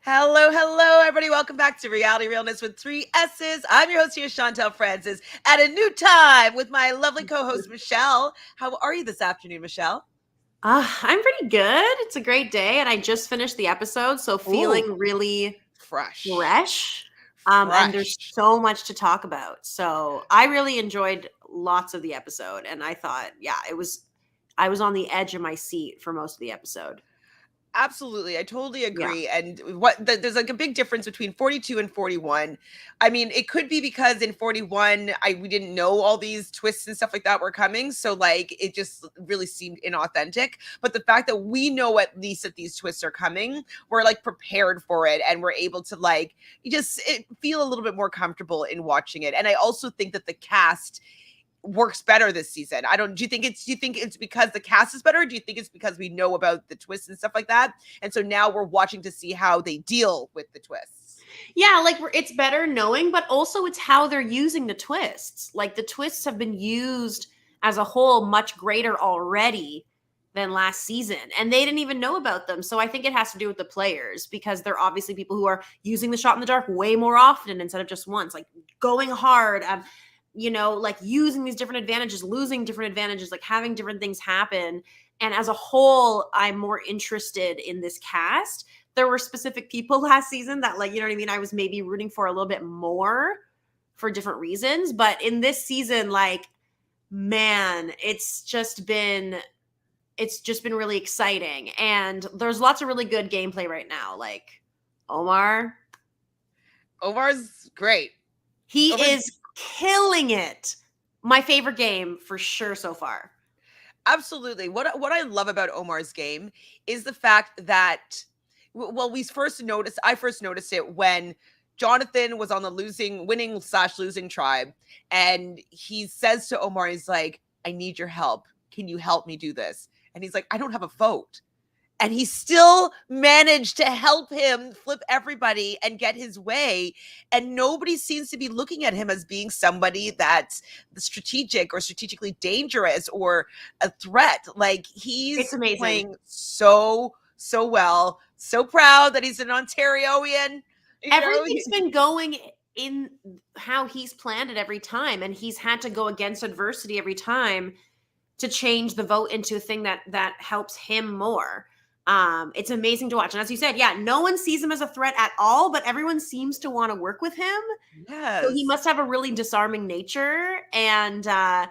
Hello, hello, everybody. Welcome back to Reality Realness with three S's. I'm your host here, Chantele Francis, at a new time with my lovely co-host, Michelle. How are you this afternoon, Michelle? I'm pretty good. It's a great day, and I just finished the episode, so Ooh, feeling really fresh. fresh. And there's Fresh. so much to talk about. So I really enjoyed lots of the episode, and I thought, yeah, I was on the edge of my seat for most of the episode. Absolutely. I totally Yeah. agree. And there's like a big difference between 42 and 41. I mean, it could be because in 41, we didn't know all these twists and stuff like that were coming. So like it just really seemed inauthentic. But the fact that we know at least that these twists are coming, we're like prepared for it and we're able to like feel a little bit more comfortable in watching it. And I also think that the cast works better this season. Do you think it's because the cast is better? Or do you think it's because we know about the twists and stuff like that? And so now we're watching to see how they deal with the twists. Yeah, like it's better knowing, but also it's how they're using the twists. Like the twists have been used as a whole much greater already than last season, and they didn't even know about them. So I think it has to do with the players because they're obviously people who are using the shot in the dark way more often instead of just once, like going hard, like using these different advantages, losing different advantages, like having different things happen. And as a whole, I'm more interested in this cast. There were specific people last season that, like, you know what I mean, I was maybe rooting for a little bit more for different reasons. But in this season, like, man, it's just been really exciting. And there's lots of really good gameplay right now. Like Omar's great. He is killing it. My favorite game for sure so far. Absolutely. What I love about Omar's game is the fact that I first noticed it when Jonathan was on the winning/losing tribe, and he says to Omar, he's like, "I need your help. Can you help me do this?" And he's like, "I don't have a vote." And he still managed to help him flip everybody and get his way. And nobody seems to be looking at him as being somebody that's strategic or strategically dangerous or a threat. Like It's he's amazing. playing so well. So proud that he's an Ontarian. Everything's been going in how he's planned it every time, and he's had to go against adversity every time to change the vote into a thing that helps him more. It's amazing to watch. And as you said, yeah, no one sees him as a threat at all, but everyone seems to want to work with him. Yes. So he must have a really disarming nature. And I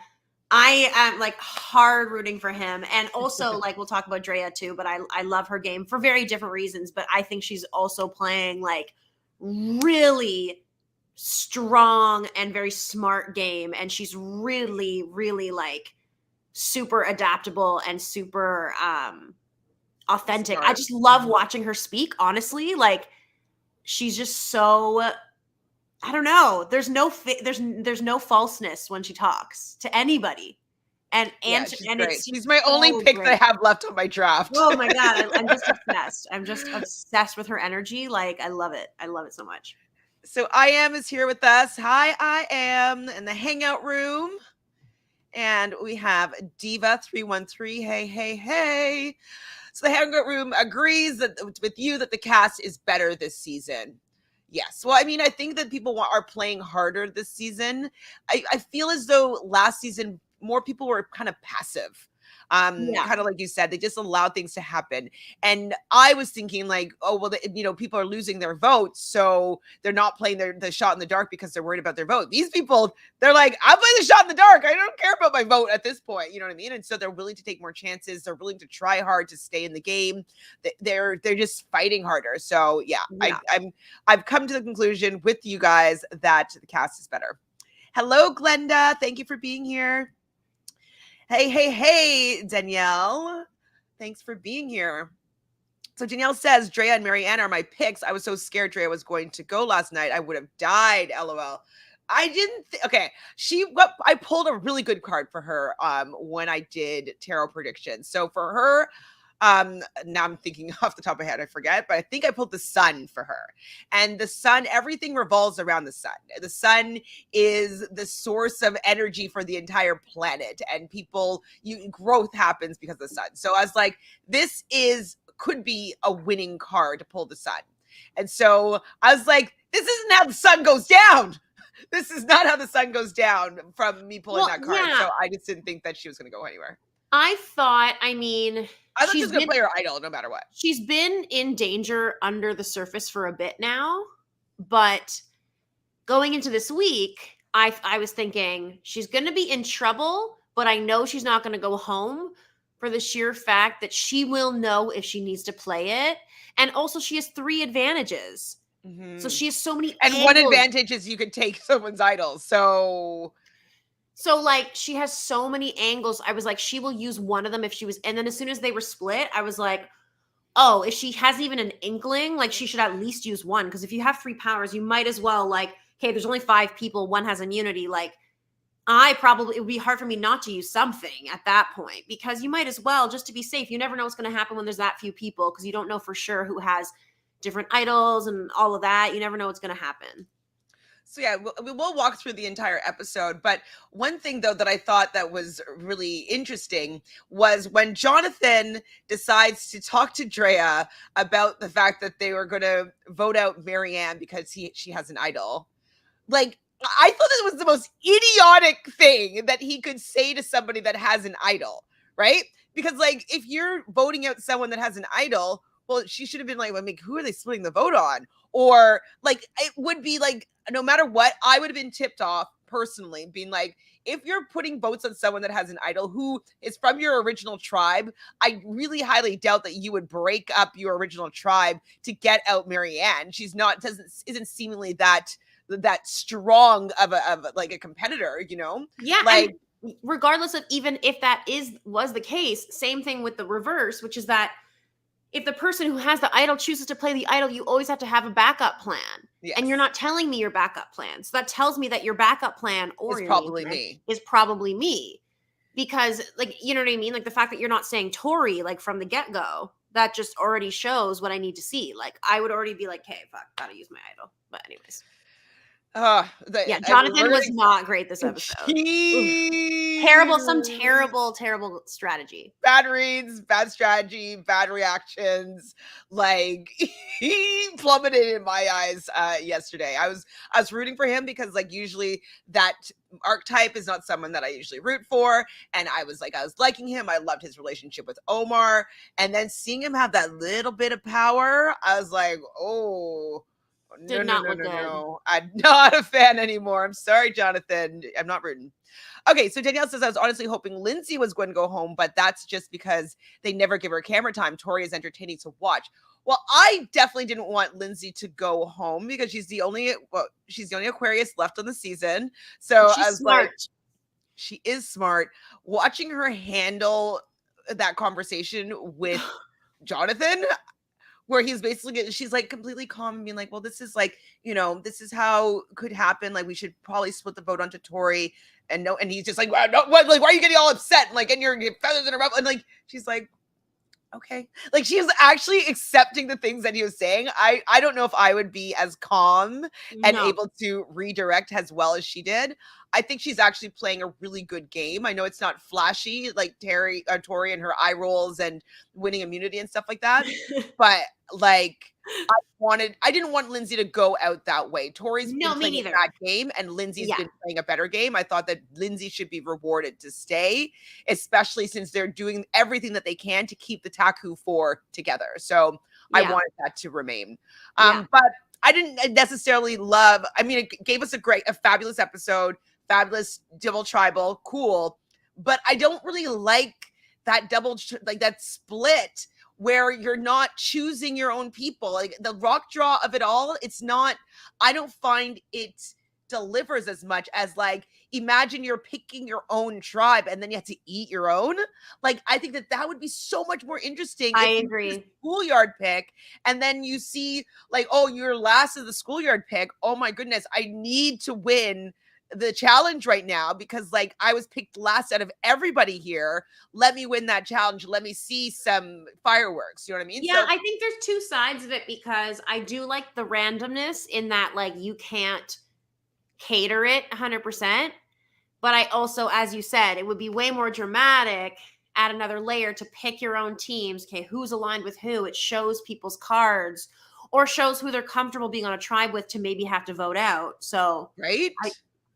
am like hard rooting for him. And also, like, we'll talk about Drea too, but I love her game for very different reasons. But I think she's also playing like really strong and very smart game. And she's really, really like super adaptable and super authentic. Smart. I just love watching her speak, honestly. Like she's just so, I don't know. There's no falseness when she talks to anybody. And She's my only pick that I have left on my draft. Oh my god, I'm just obsessed. I'm just obsessed with her energy. Like I love it. I love it so much. So I Am is here with us. Hi, I Am in the hangout room. And we have Diva313. Hey, hey, hey. So the hangout room agrees with you that the cast is better this season. Yes. Well, I mean, I think that people are playing harder this season. I feel as though last season more people were kind of passive. Kind of like you said, they just allowed things to happen. And I was thinking like, oh, well, people are losing their votes. So they're not playing the shot in the dark because they're worried about their vote. These people, they're like, I'm playing the shot in the dark. I don't care about my vote at this point. You know what I mean? And so they're willing to take more chances. They're willing to try hard to stay in the game. They're just fighting harder. So yeah. I've come to the conclusion with you guys that the cast is better. Hello, Glenda. Thank you for being here. Hey, Danielle. Thanks for being here. So Danielle says, Drea and Marianne are my picks. I was so scared Drea was going to go last night. I would have died, LOL. I didn't okay. I pulled a really good card for her when I did tarot predictions. So for her, now I'm thinking off the top of my head, I forget, but I think I pulled the sun for her. And the sun, everything revolves around the sun. The sun is the source of energy for the entire planet, and growth happens because of the sun. So I was like, could be a winning card to pull the sun. And so I was like, this isn't how the sun goes down. This is not how the sun goes down from me pulling that card. Yeah. So I just didn't think that she was going to go anywhere. I thought she was going to play her idol no matter what. She's been in danger under the surface for a bit now, but going into this week, I was thinking she's going to be in trouble, but I know she's not going to go home for the sheer fact that she will know if she needs to play it. And also she has 3 advantages. So she has so many angles. One advantage is you could take someone's idol. So like she has so many angles. I was like, she will use one of them if she was, and then as soon as they were split, I was like, oh, if she has even an inkling, like she should at least use one. Because if you have 3 powers, you might as well like, hey, there's only 5 people, one has immunity. Like it would be hard for me not to use something at that point, because you might as well, just to be safe. You never know what's going to happen when there's that few people, because you don't know for sure who has different idols and all of that. You never know what's going to happen. So yeah, we'll walk through the entire episode. But one thing though that I thought that was really interesting was when Jonathan decides to talk to Drea about the fact that they were going to vote out Marianne because she has an idol. Like, I thought it was the most idiotic thing that he could say to somebody that has an idol, right? Because like, if you're voting out someone that has an idol, well, she should have been like, who are they splitting the vote on? Or like, it would be like, no matter what, I would have been tipped off personally, being like, if you're putting votes on someone that has an idol who is from your original tribe, I really highly doubt that you would break up your original tribe to get out Marianne. She's not, isn't seemingly that strong of a competitor, you know? Yeah. Like, regardless of even if that was the case, same thing with the reverse, which is that if the person who has the idol chooses to play the idol, you always have to have a backup plan. Yes. And you're not telling me your backup plan. So that tells me that your backup plan or is probably me. Because, like, you know what I mean? Like, the fact that you're not saying Tori, like, from the get-go, that just already shows what I need to see. Like, I would already be like, hey, fuck, gotta use my idol. But anyways. Jonathan was not great this episode. Terrible strategy. Bad reads, bad strategy, bad reactions. Like, he plummeted in my eyes yesterday. I was rooting for him because like usually that archetype is not someone that I usually root for, and I was liking him. I loved his relationship with Omar, and then seeing him have that little bit of power, I was like, oh. No. I'm not a fan anymore. I'm sorry, Jonathan. I'm not rooting. Okay, so Danielle says, I was honestly hoping Lindsay was going to go home, but that's just because they never give her camera time. Tori is entertaining to watch. Well, I definitely didn't want Lindsay to go home because she's the only Aquarius left on the season. So she's smart. She is smart. Watching her handle that conversation with Jonathan, where she's like completely calm and being like, well, this is like, you know, this is how could happen. Like, we should probably split the vote onto Tori. And he's just like, why are you getting all upset? And like, getting your feathers in a ruffle. And like, she's like, okay. Like, she was actually accepting the things that he was saying. I don't know if I would be as calm and able to redirect as well as she did. I think she's actually playing a really good game. I know it's not flashy like Tori and her eye rolls and winning immunity and stuff like that. But like, I didn't want Lindsay to go out that way. Tori's been playing a bad game and Lindsay's been playing a better game. I thought that Lindsay should be rewarded to stay, especially since they're doing everything that they can to keep the Taku 4 together. So I wanted that to remain. But I didn't necessarily love, I mean, it gave us a fabulous episode, fabulous double tribal, cool. But I don't really like that that split where you're not choosing your own people. Like, the rock draw of it all, I don't find it delivers as much as, like, imagine you're picking your own tribe and then you have to eat your own. Like, I think that would be so much more interesting. I agree. Schoolyard pick, and then you see, like, oh, you're last of the schoolyard pick. Oh my goodness, I need to win the challenge right now because like I was picked last out of everybody here. Let me win that challenge. Let me see some fireworks. You know what I mean? Yeah, I think there's two sides of it because I do like the randomness in that, like, you can't cater it 100%. But I also, as you said, it would be way more dramatic, add another layer to pick your own teams. Okay, who's aligned with who? It shows people's cards. or shows who they're comfortable being on a tribe with to maybe have to vote out. So Right?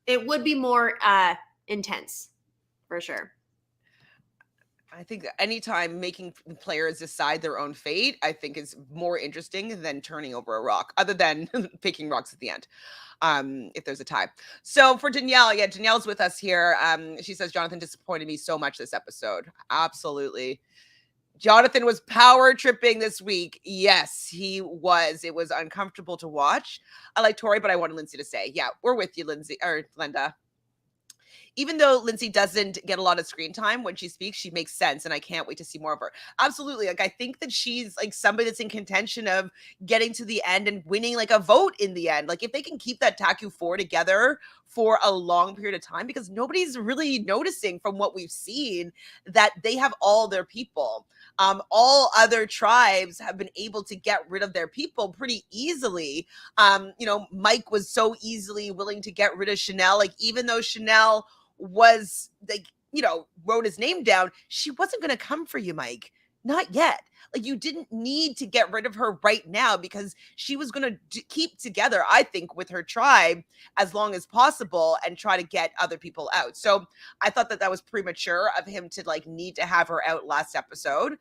it would be more intense for sure. I think that anytime making players decide their own fate, I think is more interesting than turning over a rock, other than picking rocks at the end, if there's a tie. So for Danielle, yeah, Danielle's with us here. She says, Jonathan disappointed me so much this episode. Absolutely. Jonathan was power tripping this week. Yes, he was. It was uncomfortable to watch. I like Tori, but I wanted Lindsay to say, yeah, we're with you, Lindsay, or Linda. Even though Lindsay doesn't get a lot of screen time when she speaks, she makes sense, and I can't wait to see more of her. Absolutely. Like, I think that she's like somebody that's in contention of getting to the end and winning like a vote in the end. Like, if they can keep that Taku 4 together for a long period of time, because nobody's really noticing from what we've seen that they have all their people. All other tribes have been able to get rid of their people pretty easily. Mike was so easily willing to get rid of Chanelle. Like, even though Chanelle was like, wrote his name down, she wasn't going to come for you, Mike. Not yet. Like, you didn't need to get rid of her right now, because she was going to keep together, I think, with her tribe as long as possible and try to get other people out. So I thought that was premature of him to like need to have her out last episode.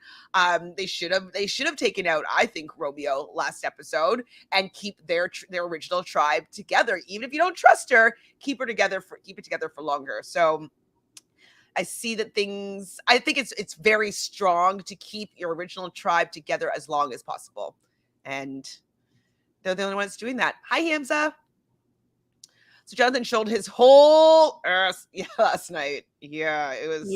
They should have taken out, I think, Romeo last episode and keep their original tribe together. Even if you don't trust her, keep it together for longer. So I see that I think it's very strong to keep your original tribe together as long as possible. And they're the only ones doing that. Hi, Hamza. So Jonathan showed his whole ass last night. Yeah, it was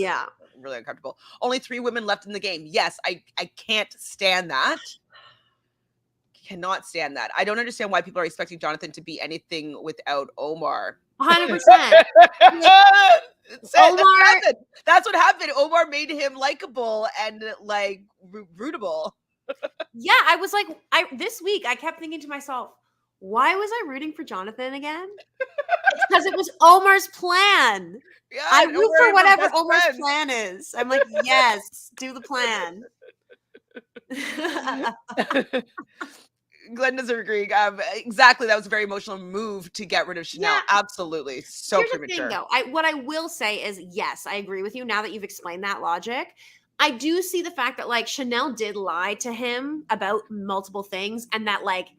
really uncomfortable. Only 3 women left in the game. Yes, I can't stand that. Cannot stand that. I don't understand why people are expecting Jonathan to be anything without Omar. 100%. Omar, that's what happened. Omar made him likable and like rootable. Yeah, I was like, this week I kept thinking to myself, why was I rooting for Jonathan again? Because it was Omar's plan. Yeah, I root for whatever Omar's plan is. I'm like, yes, do the plan. Glenn doesn't agree. Exactly. That was a very emotional move to get rid of Chanelle. Yeah. Absolutely. So Here's premature. The thing, though. What I will say is, yes, I agree with you now that you've explained that logic. I do see the fact that like Chanelle did lie to him about multiple things, and that like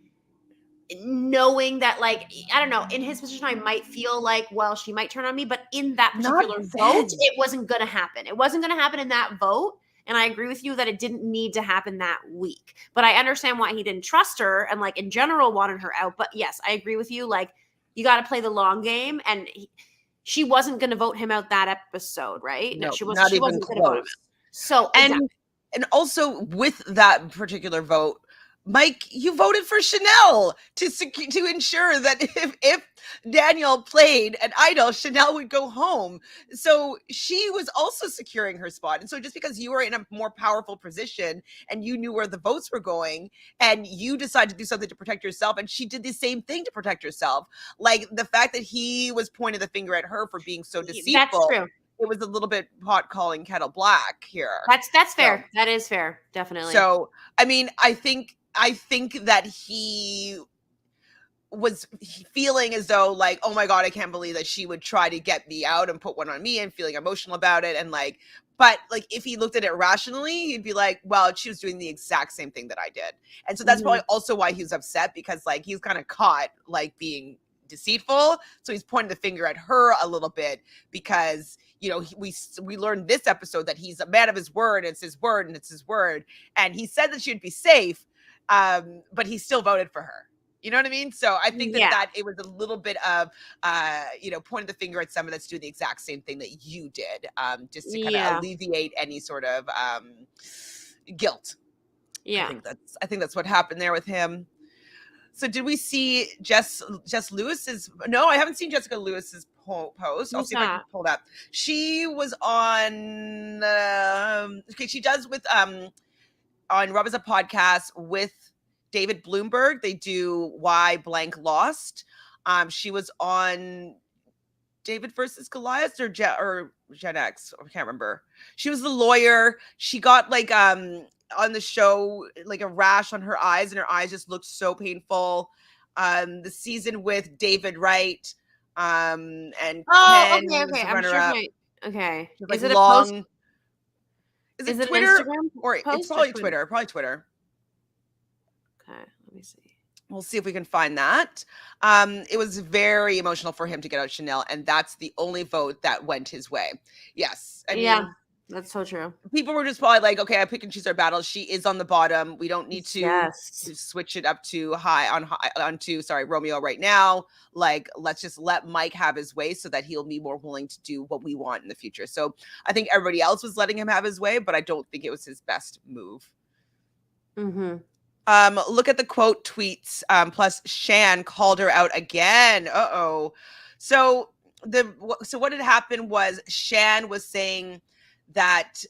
knowing that like, I don't know, in his position, I might feel like, well, she might turn on me, but in that particular vote, it wasn't going to happen. It wasn't going to happen in that vote. And I agree with you that it didn't need to happen that week. But I understand why he didn't trust her and like in general wanted her out. But yes, I agree with you. Like, you got to play the long game. And she wasn't going to vote him out that episode, right? No, she wasn't going to vote him out. So, and also with that particular vote, Mike, you voted for Chanelle to ensure that if Daniel played an idol, Chanelle would go home. So she was also securing her spot. And so just because you were in a more powerful position and you knew where the votes were going and you decided to do something to protect yourself, and she did the same thing to protect herself. Like the fact that he was pointing the finger at her for being so deceitful. That's true. It was a little bit pot calling kettle black here. That's fair. So, that is fair. Definitely. So, I mean, I think that he was feeling as though like, oh my God, I can't believe that she would try to get me out and put one on me, and feeling emotional about it. And like, but like, if he looked at it rationally, he'd be like, well, she was doing the exact same thing that I did. And so that's probably also why he was upset, because like he's kind of caught like being deceitful. So he's pointing the finger at her a little bit, because we learned this episode that he's a man of his word. It's his word and it's his word. And he said that she'd be safe, but he still voted for her. You know what I mean? So I think that it was a little bit of, pointing the finger at someone that's doing the exact same thing that you did, just to kind of alleviate any sort of guilt. Yeah. I think that's what happened there with him. So did we see Jess Lewis's? No, I haven't seen Jessica Lewis's post. I'll see if I can pull that. She was on. She does with on Rob is a podcast with David Bloomberg. They do Why Blank Lost. She was on David versus Goliath or Gen X. I can't remember. She was the lawyer. She got like on the show like a rash on her eyes, and her eyes just looked so painful. The season with David Wright, and Oh, Ken okay, was okay. the I'm sure runner-up. my okay. She was like Is it a post? long. Is Is it it an Twitter Instagram or it's post or probably Twitter? Twitter? Probably Twitter. Okay, let me see. We'll see if we can find that. It was very emotional for him to get out Chanelle, and that's the only vote that went his way. Yes, I Yeah, mean, that's so true. people were just probably like, okay, I pick and choose our battles. She is on the bottom. We don't need to Yes. switch it up to onto Romeo right now. Like, let's just let Mike have his way so that he'll be more willing to do what we want in the future. So I think everybody else was letting him have his way, but I don't think it was his best move. Mm-hmm. Look at the quote tweets. Plus Shan called her out again. Uh-oh. So what had happened was Shan was saying that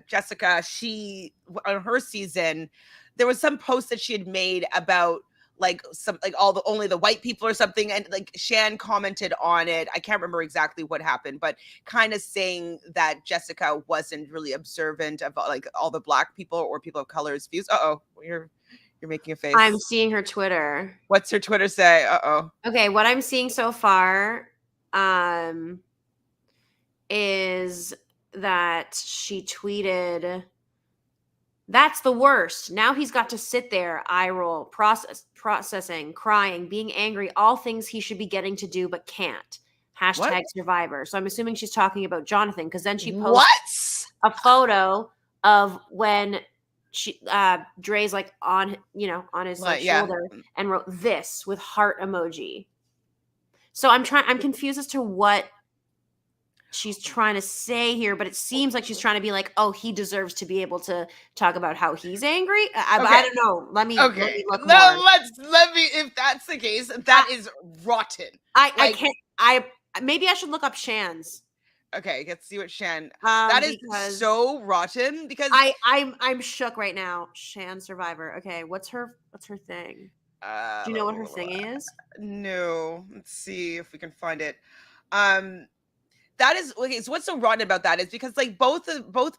Jessica, she on her season, there was some post that she had made about like some like only the white people or something, and like Shan commented on it. I can't remember exactly what happened, but kind of saying that Jessica wasn't really observant of like all the black people or people of color's views. Uh-oh, you're making a face. I'm seeing her Twitter. What's her Twitter say? Uh-oh. Okay, what I'm seeing so far is that she tweeted, "That's the worst. Now he's got to sit there, eye roll, processing, crying, being angry, all things he should be getting to do but can't. Hashtag What? Survivor." So I'm assuming she's talking about Jonathan, because then she posted What? a photo of when she Dre's like on his like, Yeah. shoulder, and wrote this with heart emoji. So I'm confused as to what she's trying to say here, but it seems like she's trying to be like, oh, he deserves to be able to talk about how he's angry. I don't know. Let me look more. Let me, if that's the case, that is rotten. I can't. Maybe I should look up Shan's. Okay, let's see what Shan. That is so rotten because I'm shook right now. Shan Survivor. Okay, what's her thing? Do you know what her thing is? No. Let's see if we can find it. That is okay. So what's so rotten about that is because like both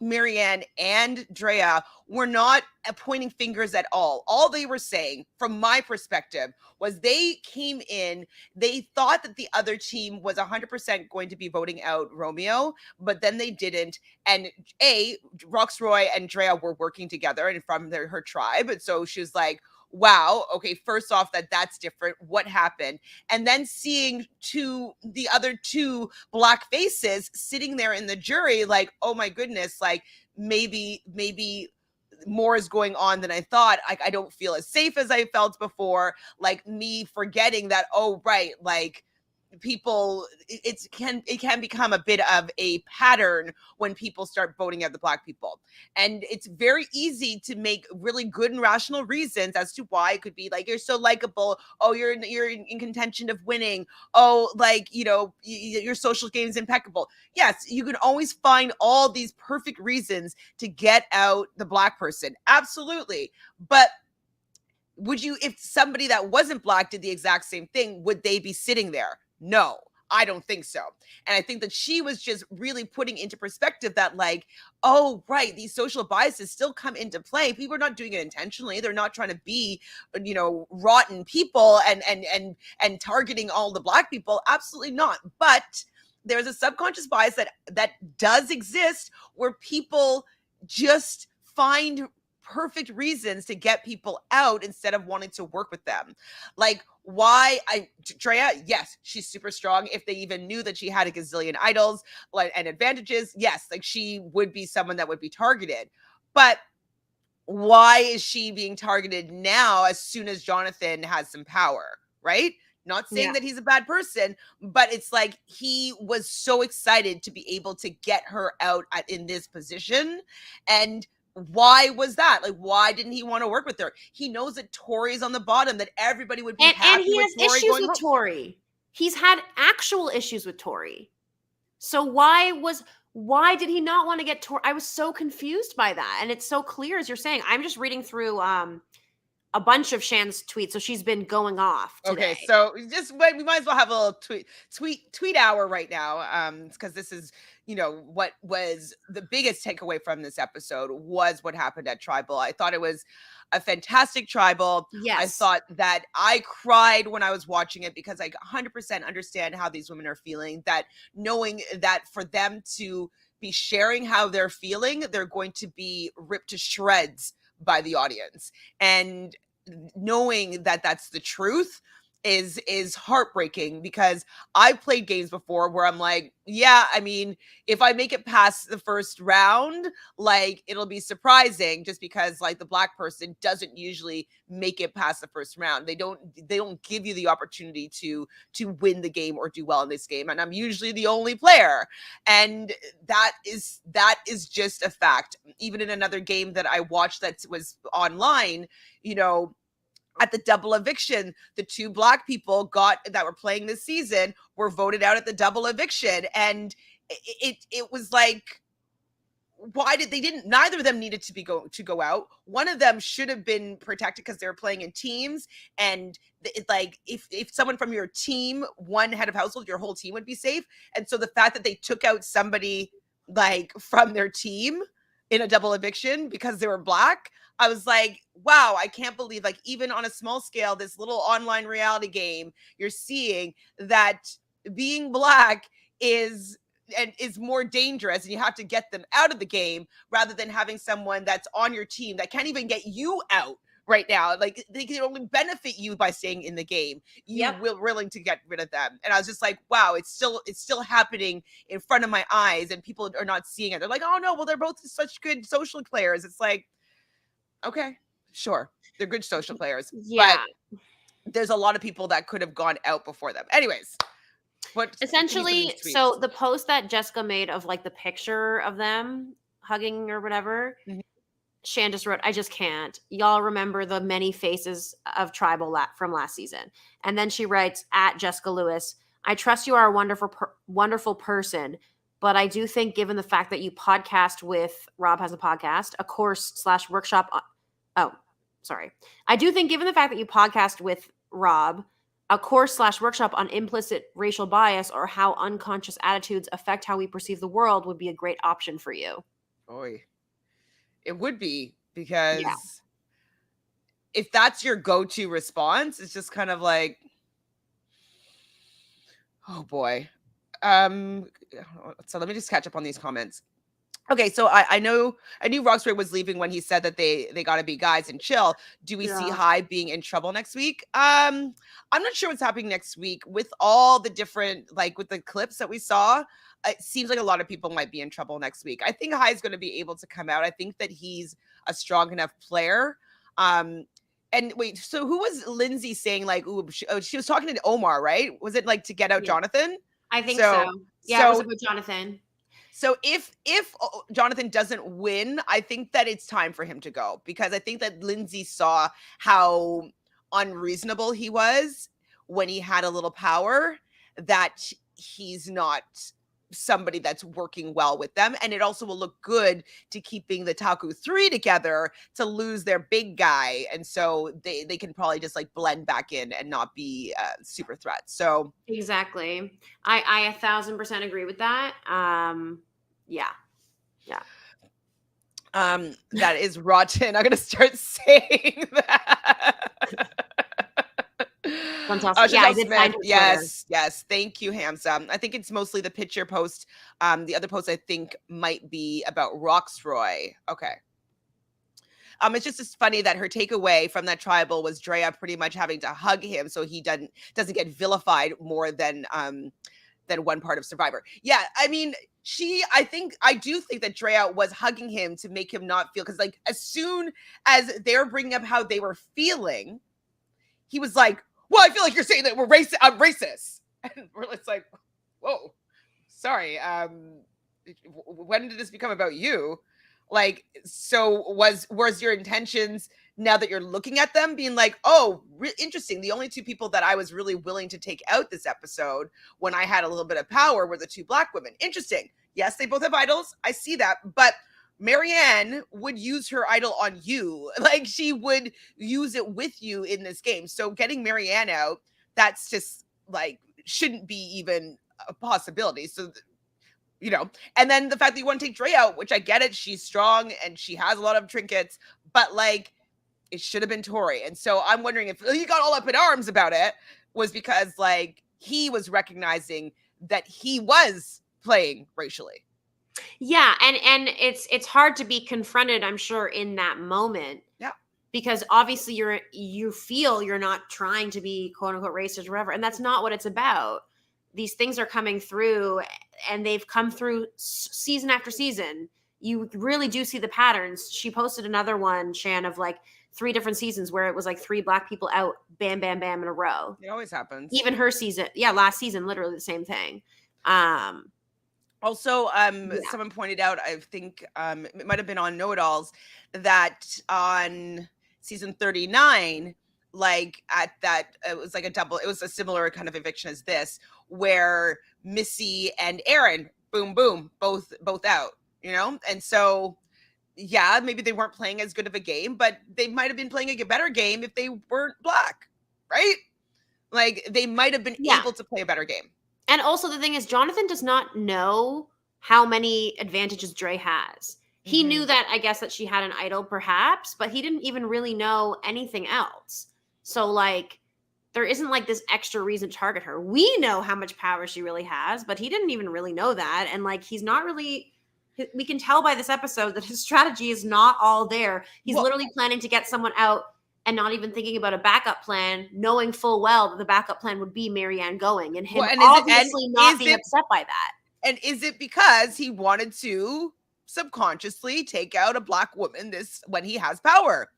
Marianne and Drea were not pointing fingers at all. All they were saying, from my perspective, was they came in, they thought that the other team was 100% going to be voting out Romeo, but then they didn't. And Roxroy and Drea were working together and from her tribe, and so she was like, wow, okay, first off, that's different. What happened? And then seeing the other two black faces sitting there in the jury, like, oh my goodness, like maybe more is going on than I thought. Like, I don't feel as safe as I felt before. Like me forgetting that, oh, right, like people, it can become a bit of a pattern when people start voting out the black people, and it's very easy to make really good and rational reasons as to why it could be like, you're so likable, oh, you're in contention of winning, oh, like, your social game is impeccable. Yes, you can always find all these perfect reasons to get out the black person, absolutely. But would you, if somebody that wasn't black did the exact same thing, would they be sitting there? No, I don't think so. And I think that she was just really putting into perspective that like, oh, right, these social biases still come into play. People are not doing it intentionally. They're not trying to be, rotten people and targeting all the black people. Absolutely not. But there's a subconscious bias that does exist where people just find perfect reasons to get people out instead of wanting to work with them. Like, Drea, yes, she's super strong. If they even knew that she had a gazillion idols and advantages, yes, like she would be someone that would be targeted. But why is she being targeted now as soon as Jonathan has some power, right? Not saying that he's a bad person, but it's like he was so excited to be able to get her out in this position. And why was that? Like, why didn't he want to work with her? He knows that Tori's on the bottom, that everybody would be happy with Tori. And he has issues with Tori. He's had actual issues with Tori. So why did he not want to get Tori? I was so confused by that. And it's so clear, as you're saying. I'm just reading through a bunch of Shan's tweets, so she's been going off today. Okay, so we might as well have a little tweet hour right now, because this is, what was the biggest takeaway from this episode was what happened at Tribal. I thought it was a fantastic Tribal. I Yes. thought that I cried when I was watching it because I 100% understand how these women are feeling, that knowing that for them to be sharing how they're feeling, they're going to be ripped to shreds by the audience. And knowing that that's the truth is heartbreaking, because I've played games before where I'm like, yeah, I mean, if I make it past the first round, like it'll be surprising, just because like the black person doesn't usually make it past the first round. They don't give you the opportunity to win the game or do well in this game, and I'm usually the only player. And that is just a fact. Even in another game that I watched that was online, at the double eviction, the two black people that were playing this season were voted out at the double eviction. And it was like, why did they didn't neither of them needed to go out. One of them should have been protected because they were playing in teams, and like if someone from your team, one head of household, your whole team would be safe. And so the fact that they took out somebody like from their team in a double eviction because they were black, I was like, wow, I can't believe, like, even on a small scale, this little online reality game, you're seeing that being black is more dangerous, and you have to get them out of the game rather than having someone that's on your team that can't even get you out right now. Like, they can only benefit you by staying in the game. You Yep. will willing to get rid of them. And I was just like, wow, it's still happening in front of my eyes, and people are not seeing it. They're like, oh no, well, they're both such good social players. It's like, okay, sure, they're good social players, but Yeah. there's a lot of people that could have gone out before them. Anyways, give me some of Essentially, these so tweets. the post that Jessica made of like the picture of them hugging or whatever, Mhm. Shan just wrote, I just can't. Y'all remember the many faces of Tribal from last season. And then she writes, at Jessica Lewis, I trust you are a wonderful person, but I do think, given the fact that you podcast with Rob has a podcast, a course/workshop. Oh, sorry. I do think, given the fact that you podcast with Rob, a course/workshop on implicit racial bias or how unconscious attitudes affect how we perceive the world would be a great option for you. Boy, it would be, Yeah. because if that's your go-to response, it's just kind of like, oh boy. Um, so let me just catch up on these comments. Okay, so I knew Roxroy was leaving when he said that they got to be guys and chill. Do we see Yeah. High being in trouble next week? I'm not sure what's happening next week with all the different, like, with the clips that we saw. It seems like a lot of people might be in trouble next week. I think High is going to be able to come out. I think that he's a strong enough player. And wait, so who was Lindsay saying, like, ooh, she was talking to Omar, right? Was it like to get out Yeah. Jonathan? I think So so. Yeah, it was about Jonathan. so if Jonathan doesn't win, I think that it's time for him to go, because I think that Lindsay saw how unreasonable he was when he had a little power, that he's not somebody that's working well with them. And it also will look good to keeping the Taku 3 together to lose their big guy. And so they can probably just like blend back in and not be super threats. So Exactly. I 1,000% agree with that. Yeah. that is rotten. I'm gonna start saying that. Fantastic. Yeah, I Chantel did find Smith, her Twitter. yes, thank you, Hamza. I think it's mostly the picture post. The other post I think might be about Roxroy. Okay. It's just funny that her takeaway from that tribal was Drea pretty much having to hug him so he doesn't get vilified more than one part of Survivor. Yeah, I mean, I do think that Drea was hugging him to make him not feel, because like as soon as they're bringing up how they were feeling, he was like, well, I feel like you're saying that I'm racist. And we're just like, whoa, sorry. When did this become about you? Like, so was your intentions, now that you're looking at them, being like, oh, interesting, the only two people that I was really willing to take out this episode when I had a little bit of power were the two black women. Interesting. Yes, they both have idols. I see that. But Marianne would use her idol on you. Like, she would use it with you in this game. So getting Marianne out, that's just like, shouldn't be even a possibility. So And then the fact that you want to take Dre out, which I get it, she's strong and she has a lot of trinkets, but like it should have been Tori. And so I'm wondering if he got all up in arms about it was because like he was recognizing that he was playing racially. Yeah, and it's hard to be confronted, I'm sure, in that moment. Yeah. Because obviously you feel you're not trying to be quote unquote racist or whatever, and that's not what it's about. These things are coming through, and they've come through season after season. You really do see the patterns. She posted another one, Shan, of like 3 different seasons where it was like 3 Black people out, bam, bam, bam in a row. It always happens. Even her season, last season, literally the same thing. Also, someone pointed out, I think it might have been on Know It Alls, that on season 39, like at that, it was like it was a similar kind of eviction as this, where Missy and Aaron, boom, boom, both out, And so, yeah, maybe they weren't playing as good of a game, but they might have been playing a better game if they weren't Black, right? Like they might have been able to play a better game. And also the thing is, Jonathan does not know how many advantages Dre has. He knew that, I guess, that she had an idol perhaps, but he didn't even really know anything else. So like, there isn't like this extra reason to target her. We know how much power she really has, but he didn't even really know that. And like, he's not really, we can tell by this episode that his strategy is not all there. He's literally planning to get someone out and not even thinking about a backup plan, knowing full well that the backup plan would be Marianne going, and him obviously not being upset by that. And is it because he wanted to subconsciously take out a Black woman when he has power?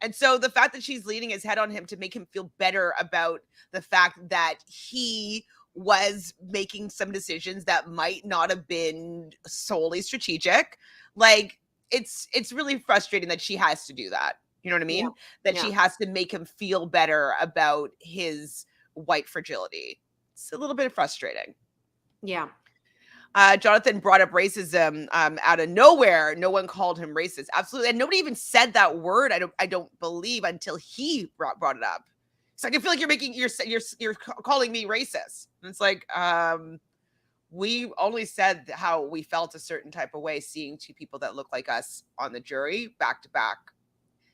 And so the fact that she's leaning his head on him to make him feel better about the fact that he was making some decisions that might not have been solely strategic, like it's really frustrating that she has to do that. You know what I mean? That she has to make him feel better about his white fragility. It's a little bit frustrating. Yeah. Jonathan brought up racism out of nowhere. No one called him racist. Absolutely. And nobody even said that word, I don't believe, until he brought it up. So I feel like you're calling me racist. And it's like, we only said how we felt a certain type of way seeing 2 people that look like us on the jury back to back.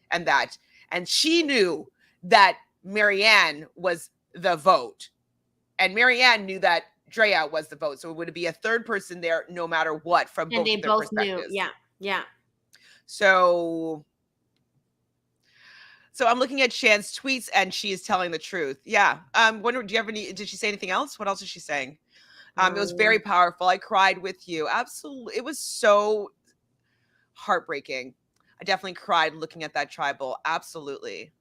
And she knew that Marianne was the vote, and Marianne knew that Drea was the vote. So it would be a third person there, no matter what, from both their perspectives. Knew. Yeah. So I'm looking at Shan's tweets, and she is telling the truth. Yeah. Wonder, did she say anything else? What else is she saying? It was very powerful. I cried with you. Absolutely. It was so heartbreaking. I definitely cried looking at that tribal. Absolutely.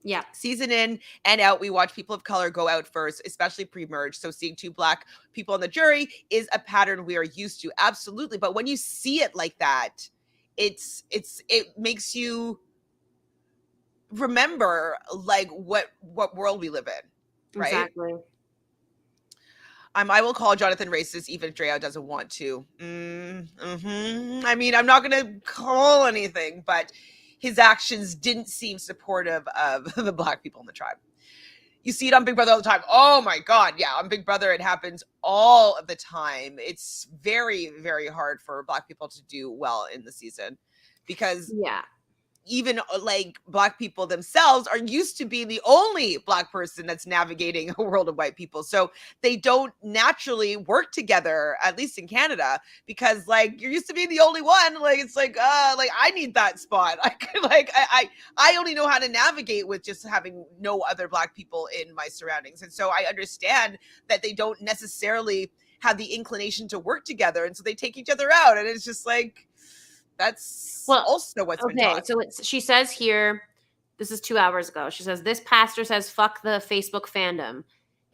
Yeah. Season in and out, we watch people of color go out first, especially pre-merge. So seeing 2 Black people on the jury is a pattern we are used to. Absolutely. But when you see it like that, it makes you remember like what world we live in. Right? Exactly. I will call Jonathan racist even if Drea doesn't want to. I mean, I'm not going to call anything, but his actions didn't seem supportive of the Black people in the tribe. You see it on Big Brother all the time. Oh my God. Yeah. On Big Brother, it happens all of the time. It's very, very hard for Black people to do well in the season because even like Black people themselves are used to being the only Black person that's navigating a world of white people. So they don't naturally work together, at least in Canada, because like you're used to being the only one. Like it's like I need that spot. I only know how to navigate with just having no other Black people in my surroundings. And so I understand that they don't necessarily have the inclination to work together. And so they take each other out. And it's just like, that's also what's been taught. So she says here, this is 2 hours ago. She says, this pastor says, fuck the Facebook fandom.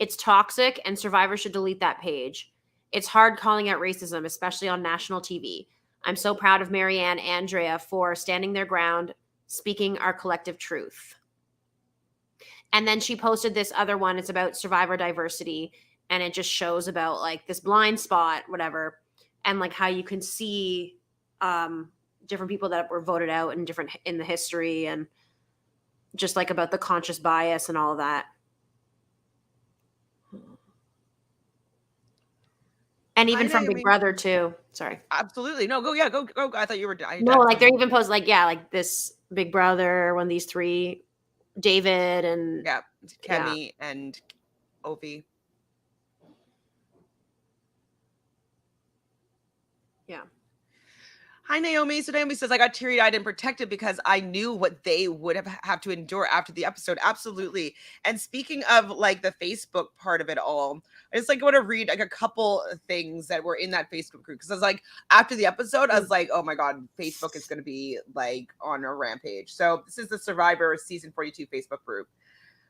It's toxic and Survivor should delete that page. It's hard calling out racism, especially on national TV. I'm so proud of Marianne and Andrea for standing their ground, speaking our collective truth. And then she posted this other one. It's about Survivor diversity. And it just shows about like this blind spot, whatever. And like how you can see different people that were voted out and different in the history, and just like about the conscious bias and all of that. And even Hi, from Big Naomi. Brother too. Sorry. Absolutely. No, go. Yeah, go. I thought you were. No, like they're even posting like, yeah, like this Big Brother, when these three, David and Yeah, yeah. Kemi and Ovi. Yeah. Hi, Naomi. So Naomi says, I got teary-eyed and protected because I knew what they would have to endure after the episode. Absolutely. And speaking of like the Facebook part of it all, I just like want to read like a couple of things that were in that Facebook group. Because I was like, after the episode, I was like, oh my God, Facebook is going to be like on a rampage. So this is the Survivor season 42 Facebook group.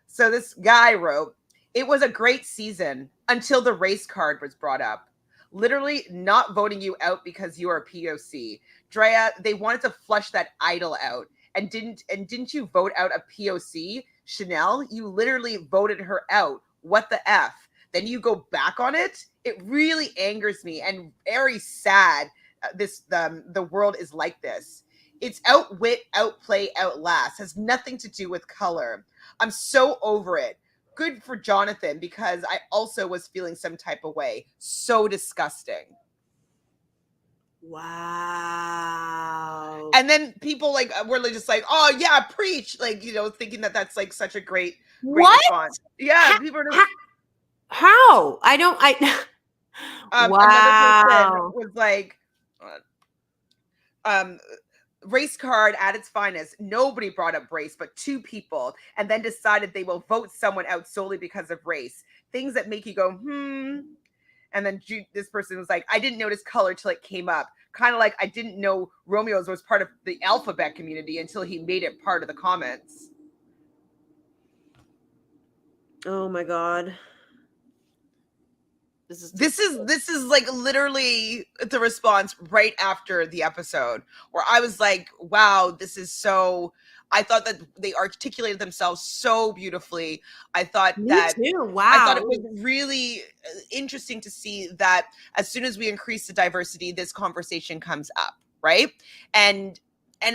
So this guy wrote, it was a great season until the race card was brought up. Literally not voting you out because you are a POC. Drea, they wanted to flush that idol out. And didn't you vote out a POC? Chanelle, you literally voted her out. What the F? Then you go back on it? It really angers me and very sad the world is like this. It's outwit, outplay, outlast. Has nothing to do with color. I'm so over it. Good for Jonathan because I also was feeling some type of way. So disgusting. Wow. And then people like were just like, oh yeah, preach, like, you know, thinking that that's like such a great response. Yeah, people are just, how? I don't. Another person Wow. was like, race card at its finest. Nobody brought up race, but two people, and then decided they will vote someone out solely because of race. Things that make you go, And then this person was like, I didn't notice color till it came up. Kind of like I didn't know Romeo's was part of the alphabet community until he made it part of the comments. Oh my God. This is like literally the response right after the episode where I was like, wow, this is so, I thought that they articulated themselves so beautifully. I thought Me that too. Wow. I thought it was really interesting to see that as soon as we increase the diversity, this conversation comes up, right? And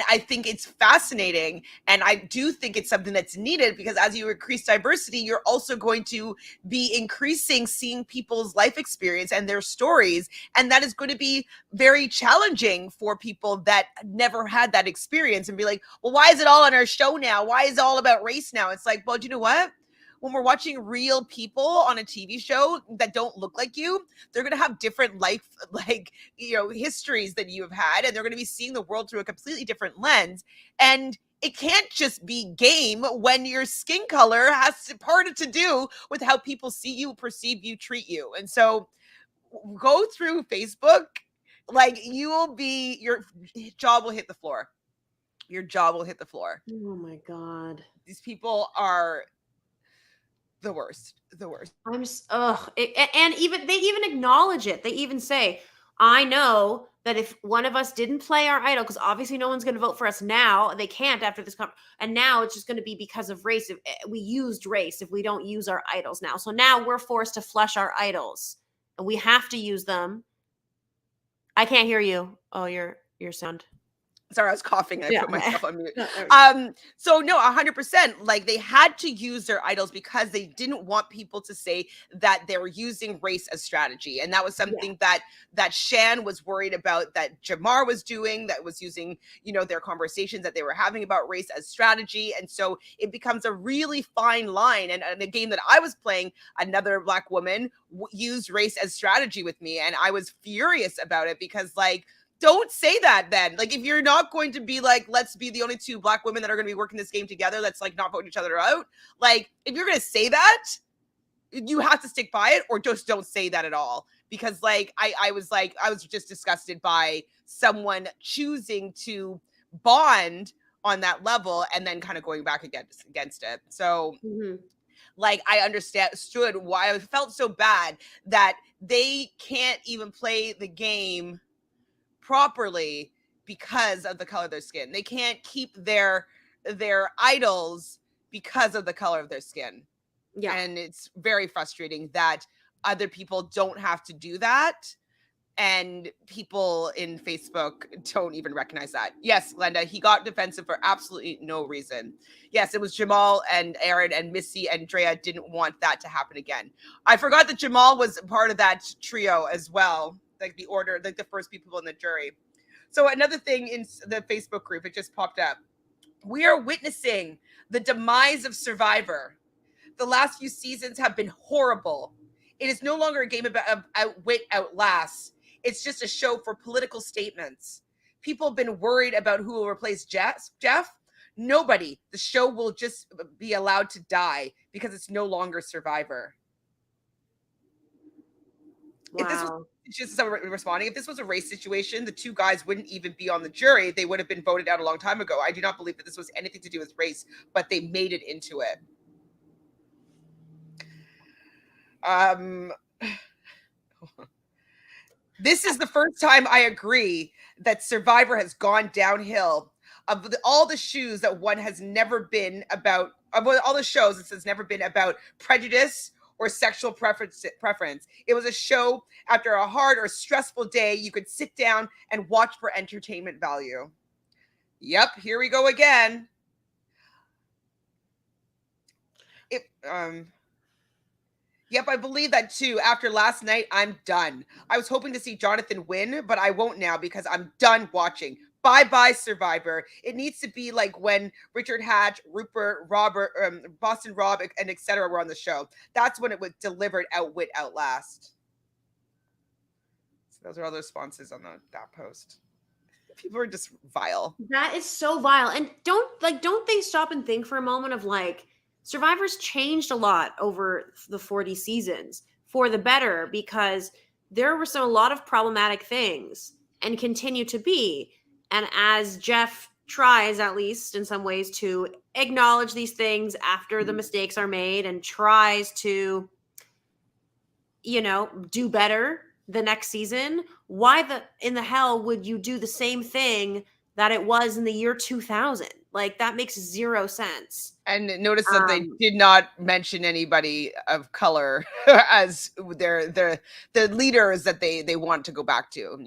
I think it's fascinating, and I do think it's something that's needed because as you increase diversity, you're also going to be increasing seeing people's life experience and their stories, and that is going to be very challenging for people that never had that experience and be like, well, why is it all on our show now? Why is it all about race now? It's like, well, do you know what? When we're watching real people on a TV show that don't look like you, they're going to have different life, like, you know, histories that you have had, and they're going to be seeing the world through a completely different lens. And it can't just be game when your skin color has part to do with how people see you, perceive you, treat you. And so go through Facebook, like your jaw will hit the floor. Your jaw will hit the floor. Oh my God. These people are the worst. I'm and even they even acknowledge it. They even say, I know that if one of us didn't play our idol, because obviously no one's going to vote for us now, they can't after this and now it's just going to be because of race. If we used race, if we don't use our idols now, so now we're forced to flush our idols and we have to use them. I can't hear you. Oh, your sound. Sorry, I was coughing. I put myself on mute. No, So no, 100%. Like they had to use their idols because they didn't want people to say that they were using race as strategy, and that was something that Shan was worried about. That Jamar was doing. That was using, you know, their conversations that they were having about race as strategy, and so it becomes a really fine line. And a game that I was playing, another Black woman used race as strategy with me, and I was furious about it because like, don't say that then. Like, if you're not going to be like, let's be the only two Black women that are going to be working this game together, let's like not vote each other out. Like, if you're going to say that, you have to stick by it, or just don't say that at all. Because like, I was just disgusted by someone choosing to bond on that level and then kind of going back against it. So like, I understood why I felt so bad that they can't even play the game properly because of the color of their skin. They can't keep their idols because of the color of their skin. Yeah. And it's very frustrating that other people don't have to do that. And people in Facebook don't even recognize that. Yes, Glenda, he got defensive for absolutely no reason. Yes, it was Jamal and Aaron and Missy and Drea didn't want that to happen again. I forgot that Jamal was part of that trio as well, like the order, like the first people in the jury. So another thing in the Facebook group, it just popped up. We are witnessing the demise of Survivor. The last few seasons have been horrible. It is no longer a game about outwit, outlast. It's just a show for political statements. People have been worried about who will replace Jeff. Nobody. The show will just be allowed to die because it's no longer Survivor. Wow. If this was just responding, if this was a race situation, the two guys wouldn't even be on the jury. They would have been voted out a long time ago. I do not believe that this was anything to do with race, but they made it into it. This is the first time I agree that Survivor has gone downhill. Of all the shoes that one has never been about, all the shows, this has never been about prejudice or sexual preference. It was a show after a hard or stressful day you could sit down and watch for entertainment value. Yep, here we go again. Yep, I believe that too. After last night, I'm done. I was hoping to see Jonathan win, but I won't now because I'm done watching. Bye-bye, Survivor. It needs to be like when Richard Hatch, Rupert, Robert, Boston Rob, and etc. were on the show. That's when it was delivered outwit, outlast. So those are all the responses on that post. People are just vile. That is so vile. And don't they stop and think for a moment of like, Survivor's changed a lot over the 40 seasons for the better, because there were a lot of problematic things and continue to be. And as Jeff tries, at least in some ways, to acknowledge these things after the mistakes are made and tries to, do better the next season, why in the hell would you do the same thing that it was in the year 2000? Like, that makes zero sense. And notice that they did not mention anybody of color as their leaders that they want to go back to,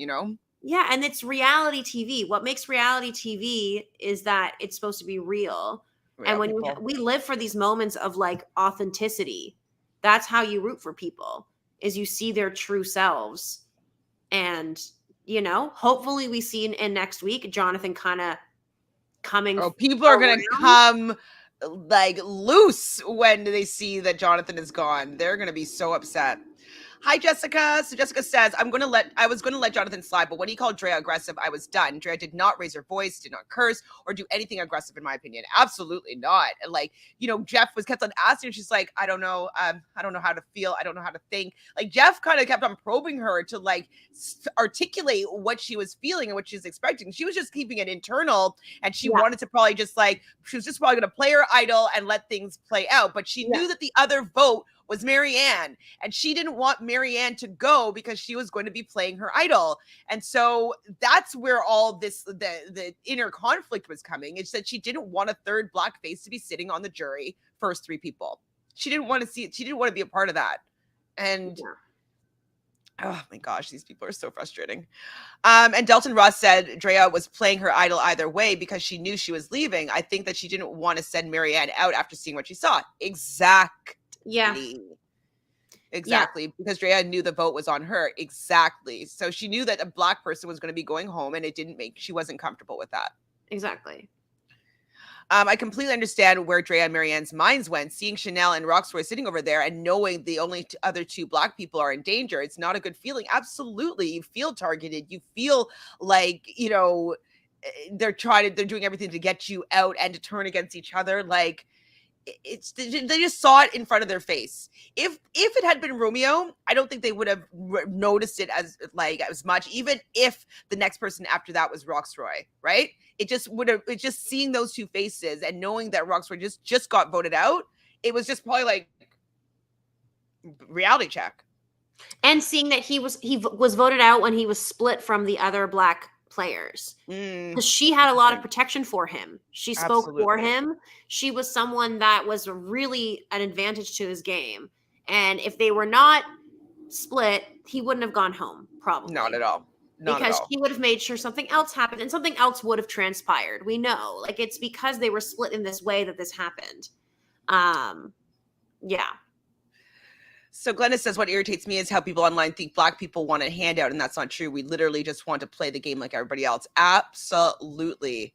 Yeah, and it's reality TV. What makes reality TV is that it's supposed to be real. And when we live for these moments of like authenticity, that's how you root for people, is you see their true selves. And, hopefully we see in next week, Jonathan kind of coming. Oh, people are going to come like loose when they see that Jonathan is gone. They're going to be so upset. Hi, Jessica. So Jessica says, I was going to let Jonathan slide, but when he called Drea aggressive, I was done. Drea did not raise her voice, did not curse, or do anything aggressive, in my opinion. Absolutely not. And like, Jeff kept on asking her. She's like, I don't know. I don't know how to feel. I don't know how to think. Like, Jeff kind of kept on probing her to like articulate what she was feeling and what she was expecting. She was just keeping it internal, and she wanted to probably she was just probably going to play her idol and let things play out. But she knew that the other vote was Marianne, and she didn't want Marianne to go because she was going to be playing her idol. And so that's where all this, the inner conflict was coming. It's that she didn't want a third black face to be sitting on the jury, first three people. She didn't want to see it. She didn't want to be a part of that. And oh my gosh, these people are so frustrating. And Delton Ross said Drea was playing her idol either way because she knew she was leaving. I think that she didn't want to send Marianne out after seeing what she saw. Exactly. Yeah. Exactly. Because Drea knew the vote was on her. Exactly. So she knew that a black person was going to be going home, and she wasn't comfortable with that. Exactly. I completely understand where Drea and Marianne's minds went. Seeing Chanelle and Roxroy sitting over there and knowing the only other two black people are in danger, it's not a good feeling. Absolutely. You feel targeted. You feel like, they're doing everything to get you out and to turn against each other. Like, they just saw it in front of their face. If it had been Romeo, I don't think they would have noticed it as much, even if the next person after that was Roxroy, right? It's just seeing those two faces and knowing that Roxroy just got voted out, it was just probably like reality check. And seeing that he was voted out when he was split from the other black players, because she had a lot of protection for him. She spoke for him. She was someone that was really an advantage to his game. And if they were not split, he wouldn't have gone home, probably. Not at all. Not because at all. he would have made sure something else happened and something else would have transpired. We know. Like, it's because they were split in this way that this happened. Yeah. So Glennis says, what irritates me is how people online think Black people want a handout, and that's not true. We literally just want to play the game like everybody else. Absolutely.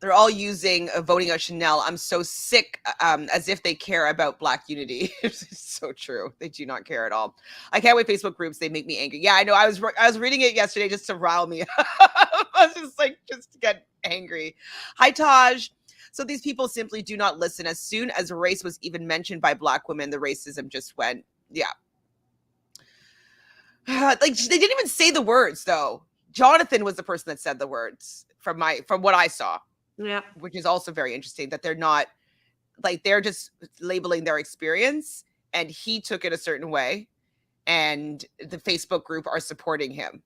They're all using voting out Chanelle. I'm so sick, as if they care about Black unity. It's so true. They do not care at all. I can't wait Facebook groups. They make me angry. Yeah, I know. I was reading it yesterday just to rile me up. I was just to get angry. Hi, Taj. So these people simply do not listen. As soon as race was even mentioned by Black women, the racism just went, yeah. Like, they didn't even say the words, though. Jonathan was the person that said the words from what I saw. Yeah. Which is also very interesting, that they're not, like, they're just labeling their experience, and he took it a certain way, and the Facebook group are supporting him.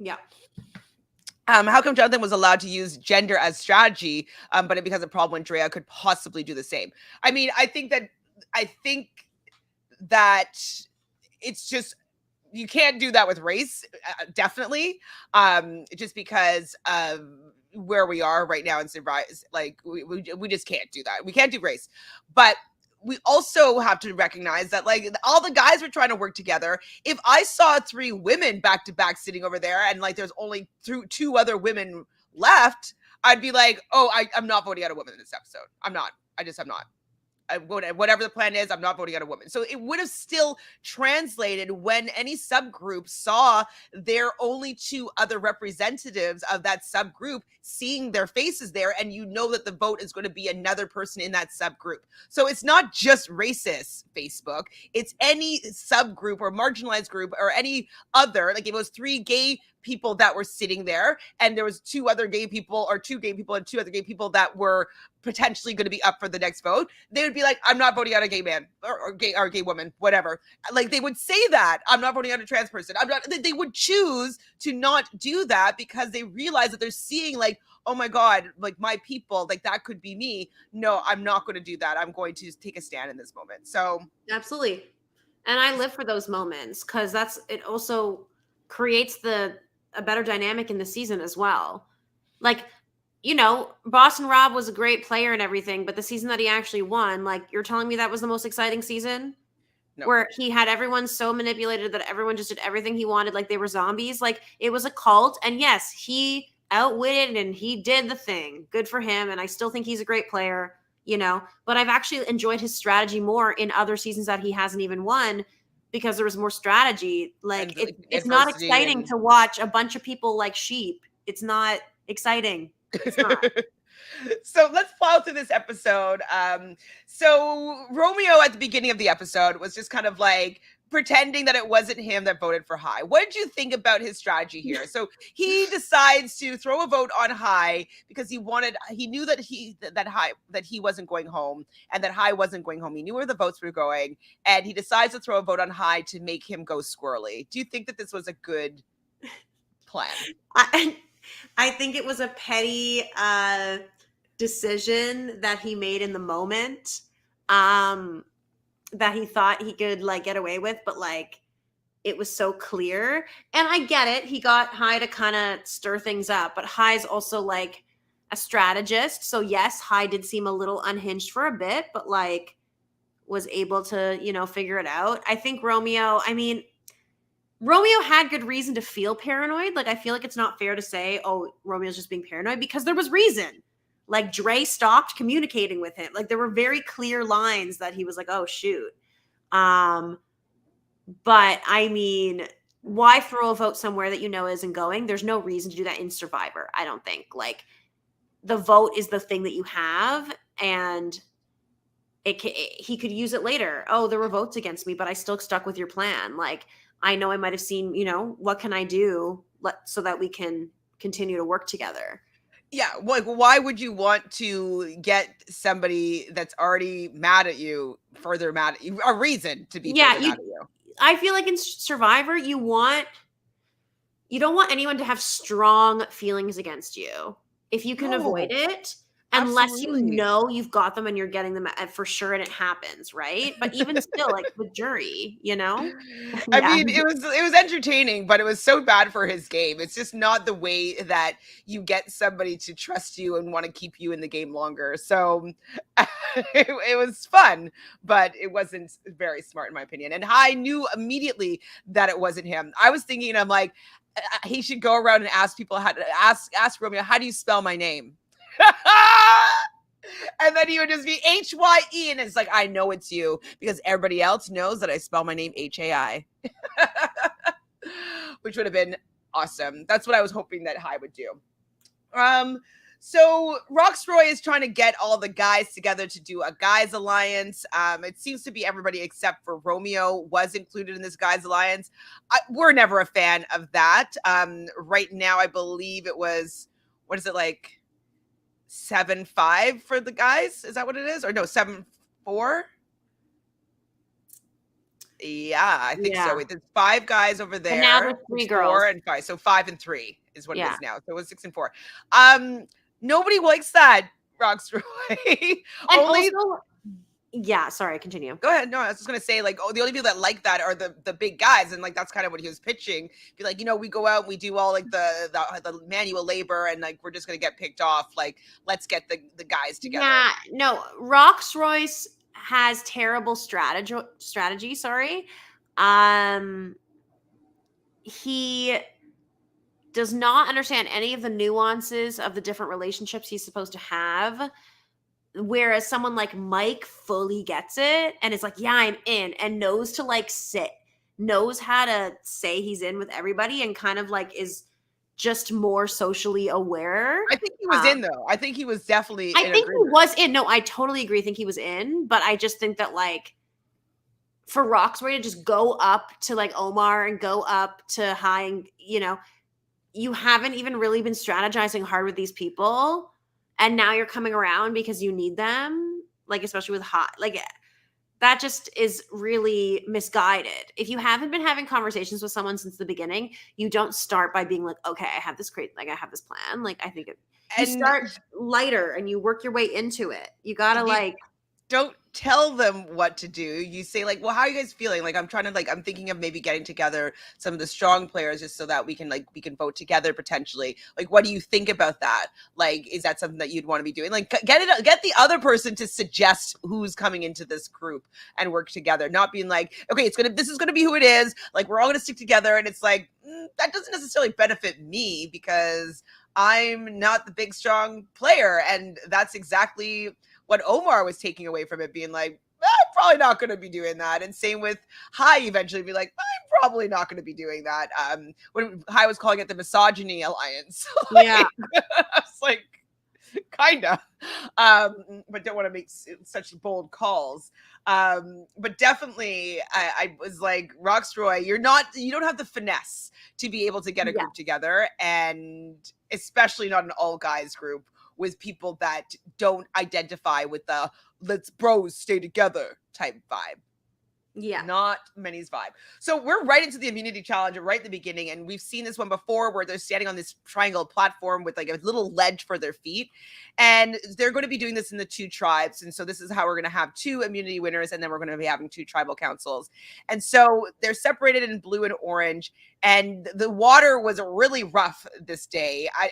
Yeah. How come Jonathan was allowed to use gender as strategy, but it becomes a problem when Drea could possibly do the same? I mean, I think that it's just, you can't do that with race, definitely, just because of where we are right now in Survivor. Like, we just can't do that. We can't do race, but we also have to recognize that, like, all the guys were trying to work together. If I saw 3 women back to back sitting over there, and like there's only 2 other women left, I'd be like, oh, I'm not voting out a woman in this episode. I'm not. I'm not. Whatever the plan is, I'm not voting out a woman. So it would have still translated when any subgroup saw their only 2 other representatives of that subgroup seeing their faces there, and you know that the vote is going to be another person in that subgroup. So it's not just racist Facebook, it's any subgroup or marginalized group or any other. Like, it was 3 gay people that were sitting there, and there was 2 other gay people, or 2 gay people and 2 other gay people that were potentially going to be up for the next vote. They would be like, I'm not voting out a gay man or gay woman, whatever. Like, they would say that, I'm not voting out a trans person. They would choose to not do that because they realize that they're seeing, like, oh my God, like, my people, like, that could be me. No, I'm not going to do that. I'm going to take a stand in this moment. So Absolutely. And I live for those moments, because it also creates a better dynamic in the season as well. Like, you know, Boston Rob was a great player and everything, but the season that he actually won, like, you're telling me that was the most exciting season? No. Where he had everyone so manipulated that everyone just did everything he wanted, like they were zombies. Like, it was a cult. And yes, he outwitted and he did the thing. Good for him. And I still think he's a great player, you know, but I've actually enjoyed his strategy more in other seasons that he hasn't even won, because there was more strategy. Like, it's not exciting to watch a bunch of people like sheep. It's not exciting. It's not. So let's plow through this episode. So Romeo at the beginning of the episode was just kind of like pretending that it wasn't him that voted for Hai. What did you think about his strategy here? So he decides to throw a vote on Hai because he knew that he wasn't going home, and that Hai wasn't going home. He knew where the votes were going, and he decides to throw a vote on Hai to make him go squirrely. Do you think that this was a good plan? I think it was a petty decision that he made in the moment, that he thought he could, like, get away with, but, like, it was so clear. And I get it. He got Hai to kind of stir things up, but Hai's also, like, a strategist. So yes, Hai did seem a little unhinged for a bit, but, like, was able to, you know, figure it out. I think Romeo had good reason to feel paranoid. Like, I feel like it's not fair to say, oh, Romeo's just being paranoid, because there was reason. Like, Dre stopped communicating with him. Like, there were very clear lines that he was like, oh, shoot. But I mean, why throw a vote somewhere that you know isn't going? There's no reason to do that in Survivor, I don't think. Like, the vote is the thing that you have, and he could use it later. Oh, there were votes against me, but I still stuck with your plan. Like, I know I might have seen, you know, what can I do so that we can continue to work together? Yeah, like, why would you want to get somebody that's already mad at you further mad at you? A reason to be mad at you. I feel like in Survivor, you don't want anyone to have strong feelings against you. If you can avoid it, unless you Absolutely. know you've got them and you're getting them for sure and it happens, right? But even still, like with jury, you know? I Yeah. mean, it was entertaining, but it was so bad for his game. It's just not the way that you get somebody to trust you and want to keep you in the game longer. So it was fun, but it wasn't very smart in my opinion. And I knew immediately that it wasn't him. I was thinking, I'm like, he should go around and ask people how to ask Romeo, how do you spell my name? And then he would just be Hye, and it's like, I know it's you because everybody else knows that I spell my name Hai. Which would have been awesome. That's what I was hoping that Hai would do. So Roxroy is trying to get all the guys together to do a guys alliance. It seems to be everybody except for Romeo was included in this guys alliance. We're never a fan of that. Right now, I believe it was, what is it, like 7-5 for the guys? Is that what it is? Or no, 7-4? Yeah, I think so. Yeah. There's 5 guys over there. And now there's 3 girls. 4 and 5. So 5 and 3 is what it Yeah. is now. So it was 6 and 4. Nobody likes that, Roxroy. And Only also, yeah, sorry, continue. Go ahead. No, I was just gonna say, like, oh, the only people that like that are the big guys, and like that's kind of what he was pitching. Be like, we go out and we do all like the manual labor, and like we're just gonna get picked off. Like, let's get the guys together. Yeah, no, Roxroyce has terrible strategy, sorry. He does not understand any of the nuances of the different relationships he's supposed to have. Whereas someone like Mike fully gets it and is like, yeah, I'm in, and knows to like sit, knows how to say he's in with everybody, and kind of like is just more socially aware. I think he was in though. I think he was definitely. I think he was in. No, I totally agree. I think he was in, but I just think that like for Roxroy to just go up to like Omar and go up to Hai, and you haven't even really been strategizing hard with these people. And now you're coming around because you need them, like especially with Hai. Like that just is really misguided. If you haven't been having conversations with someone since the beginning, you don't start by being like, okay, I have this I have this plan. Like I think you start lighter and you work your way into it. You gotta don't tell them what to do. You say like, well, how are you guys feeling? Like, I'm thinking of maybe getting together some of the strong players just so that we can vote together potentially. Like, what do you think about that? Like, is that something that you'd want to be doing? Like, get the other person to suggest who's coming into this group and work together, not being like, okay, this is going to be who it is. Like, we're all going to stick together. And it's like, that doesn't necessarily benefit me because I'm not the big, strong player. And that's exactly what Omar was taking away from it, being like, I'm probably not going to be doing that. And same with Hai eventually be like, I'm probably not going to be doing that. When Hai was calling it the misogyny alliance. Yeah. It's like, kind of. But don't want to make such bold calls. But definitely I was like, Roxroy, you don't have the finesse to be able to get a group together, and especially not an all guys group with people that don't identify with the let's bros stay together type vibe. Yeah. Not many's vibe. So we're right into the immunity challenge right at the beginning. And we've seen this one before where they're standing on this triangle platform with like a little ledge for their feet. And they're going to be doing this in the 2 tribes. And so this is how we're going to have 2 immunity winners. And then we're going to be having 2 tribal councils. And so they're separated in blue and orange. And the water was really rough this day. I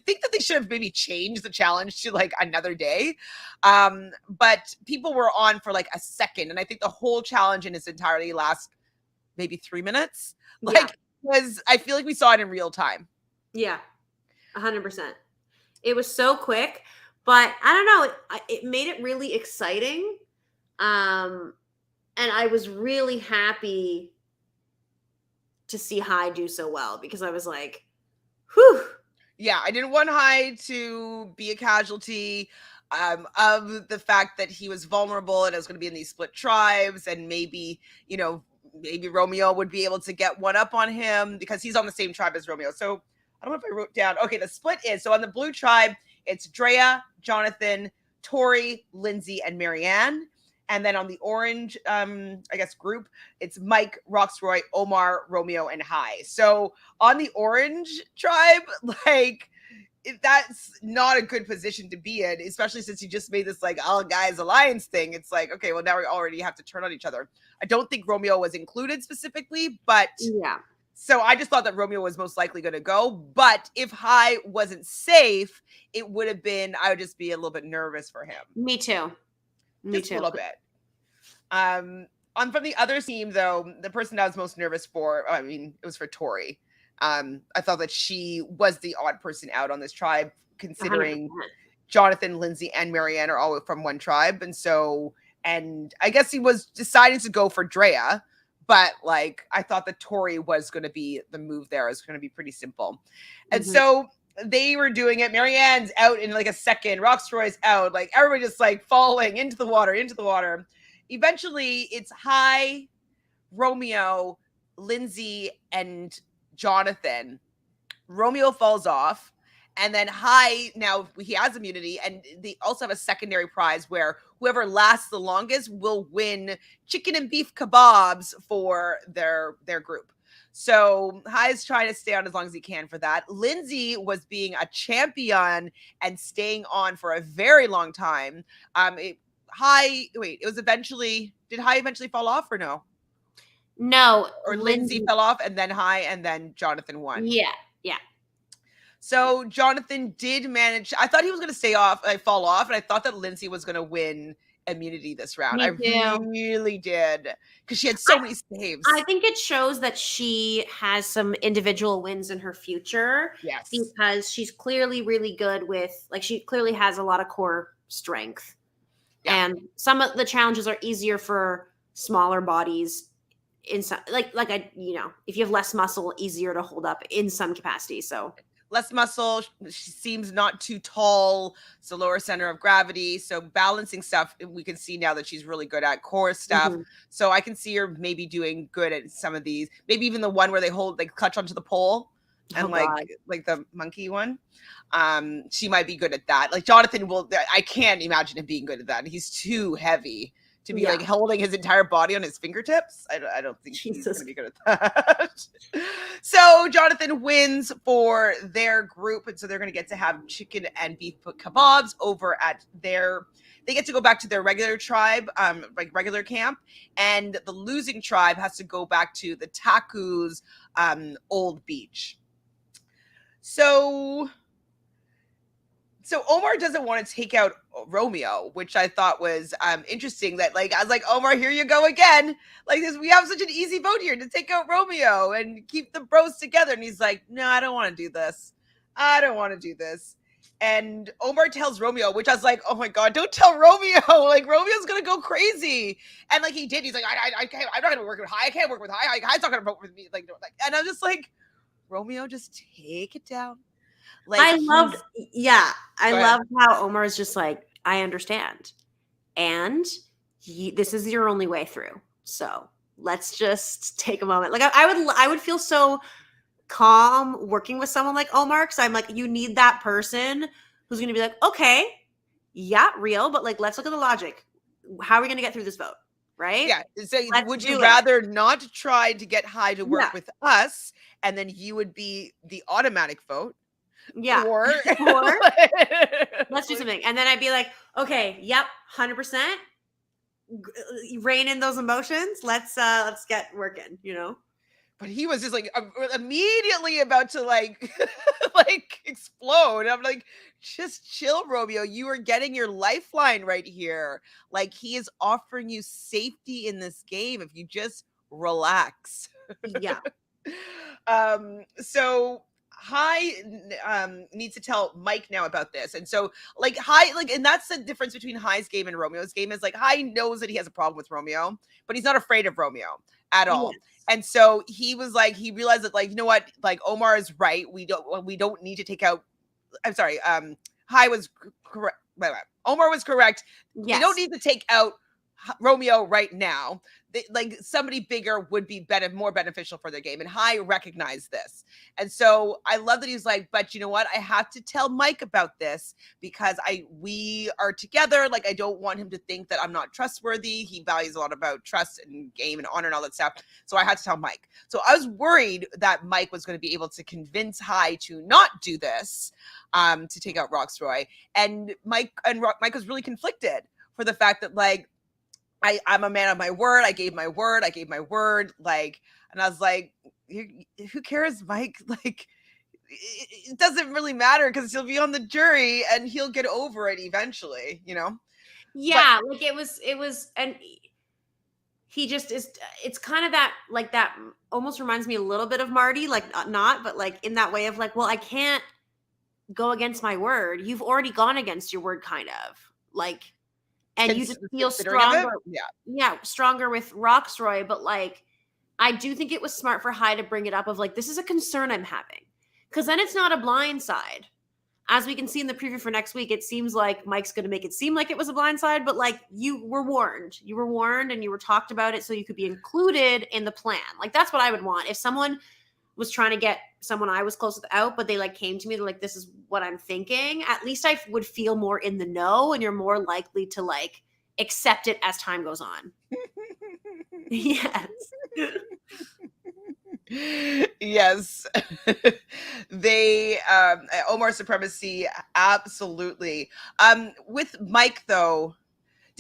think that they should have maybe changed the challenge to like another day. But people were on for like a second. And I think the whole challenge in its entirety lasts maybe 3 minutes. Like, because I feel like we saw it in real time. Yeah, 100%. It was so quick, but I don't know. It made it really exciting. And I was really happy to see Hai do so well because I was like, whew. Yeah, I didn't want Hai to be a casualty of the fact that he was vulnerable and it was going to be in these split tribes, and maybe Romeo would be able to get one up on him because he's on the same tribe as Romeo. So I don't know if I wrote down. Okay, the split is, so on the blue tribe, it's Drea, Jonathan, Tori, Lindsay, and Marianne. And then on the orange, group, it's Mike, Roxroy, Omar, Romeo, and Hai. So on the orange tribe, like, that's not a good position to be in, especially since you just made this like all guys alliance thing. It's like, okay, well now we already have to turn on each other. I don't think Romeo was included specifically, but Yeah. so I just thought that Romeo was most likely going to go. But if Hai wasn't safe, it would have been, I would just be a little bit nervous for him. Me too. Just a little bit. On from the other team, though, the person I was most nervous for, I mean, it was for Tori. I thought that she was the odd person out on this tribe, considering 100%. Jonathan, Lindsay, and Marianne are all from one tribe. And I guess he was deciding to go for Drea, but like I thought that Tori was going to be the move there. It was going to be pretty simple. And so they were doing it. Marianne's out in like a second. Roxroy's out. Like everybody just like falling into the water. Eventually, it's Hai, Romeo, Lindsay, and Jonathan. Romeo falls off, and then Hai, now he has immunity, and they also have a secondary prize where whoever lasts the longest will win chicken and beef kebabs for their group. So Hai is trying to stay on as long as he can for that. Lindsay was being a champion and staying on for a very long time. Did Hai eventually fall off or no? No. Or Lindsay fell off and then Hai and then Jonathan won. Yeah. So Jonathan did manage. I thought he was going to fall off, and I thought that Lindsay was going to win immunity this round. I really did, because she had so many saves. I think it shows that she has some individual wins in her future. Yes. Because she's clearly really good with, like, she clearly has a lot of core strength. Yeah. And some of the challenges are easier for smaller bodies in some, like if you have less muscle, easier to hold up in some capacity. So less muscle, she seems not too tall, so lower center of gravity. So balancing stuff, we can see now that she's really good at core stuff. So I can see her maybe doing good at some of these, maybe even the one where they clutch onto the pole and like the monkey one. She might be good at that. Like Jonathan I can't imagine him being good at that. He's too heavy to be like holding his entire body on his fingertips. I don't think he's going to be good at that. So Jonathan wins for their group. And so they're going to get to have chicken and beef kebabs over at they get to go back to their regular tribe, like regular camp. And the losing tribe has to go back to the Taku's old beach. So Omar doesn't want to take out Romeo, which I thought was interesting. That I was like, Omar, here you go again. Like this, we have such an easy vote here to take out Romeo and keep the bros together. And he's like, no, I don't want to do this. And Omar tells Romeo, which I was like, oh my God, don't tell Romeo. Like Romeo's gonna go crazy. And like he did. He's like, I can't. I'm not gonna work with Hai. I can't work with Hai. Hai's not gonna vote with me. And I'm just like, Romeo, just take it down. I loved how Omar is just like, I understand. And this is your only way through. So let's just take a moment. Like I would feel so calm working with someone like Omar, because I'm like, you need that person who's going to be like, okay, yeah, real, but like, let's look at the logic. How are we going to get through this vote? Right? Yeah. So would you rather not try to get Hai to work with us, and then you would be the automatic vote? Yeah. Or let's do something. And then I'd be like, okay, yep, 100%. Rein in those emotions. Let's get working, But he was just like immediately about to like explode. I'm like, just chill, Romeo. You are getting your lifeline right here. Like he is offering you safety in this game if you just relax. Yeah. So Hai needs to tell Mike now about this. And so like Hai, and that's the difference between Hai's game and Romeo's game, is like Hai knows that he has a problem with Romeo, but he's not afraid of Romeo at all. Yes. And so he was like, he realized that, like, you know what, like Omar is right. We don't need to take out, I'm sorry. Hai was correct. Omar was correct. Yes. We don't need to take out Romeo right now. Like somebody bigger would be more beneficial for their game, and Hai recognized this. And so I love that he's like, but you know what? I have to tell Mike about this because we are together. Like I don't want him to think that I'm not trustworthy. He values a lot about trust and game and honor and all that stuff. So I had to tell Mike. So I was worried that Mike was going to be able to convince Hai to not do this, to take out Roxroy. And Mike was really conflicted for the fact that like, I'm a man of my word. I gave my word. Like, and I was like, who cares, Mike? Like, it doesn't really matter because he'll be on the jury and he'll get over it eventually, you know? Yeah, like it was, and he just is. It's kind of that, like that almost reminds me a little bit of Marty, like not, but like in that way of like, well, I can't go against my word. You've already gone against your word, kind of like. And you just feel stronger. Yeah, stronger with Roxroy. But like, I do think it was smart for Hai to bring it up of like, this is a concern I'm having. Because then it's not a blind side. As we can see in the preview for next week, it seems like Mike's going to make it seem like it was a blind side. But like, you were warned. You were warned and you were talked about it so you could be included in the plan. Like, that's what I would want. If someone was trying to get someone I was close with out, but they like came to me, they're like, this is what I'm thinking. At least I would feel more in the know and you're more likely to like accept it as time goes on. Yes. Yes. They Omar supremacy, absolutely. With Mike though,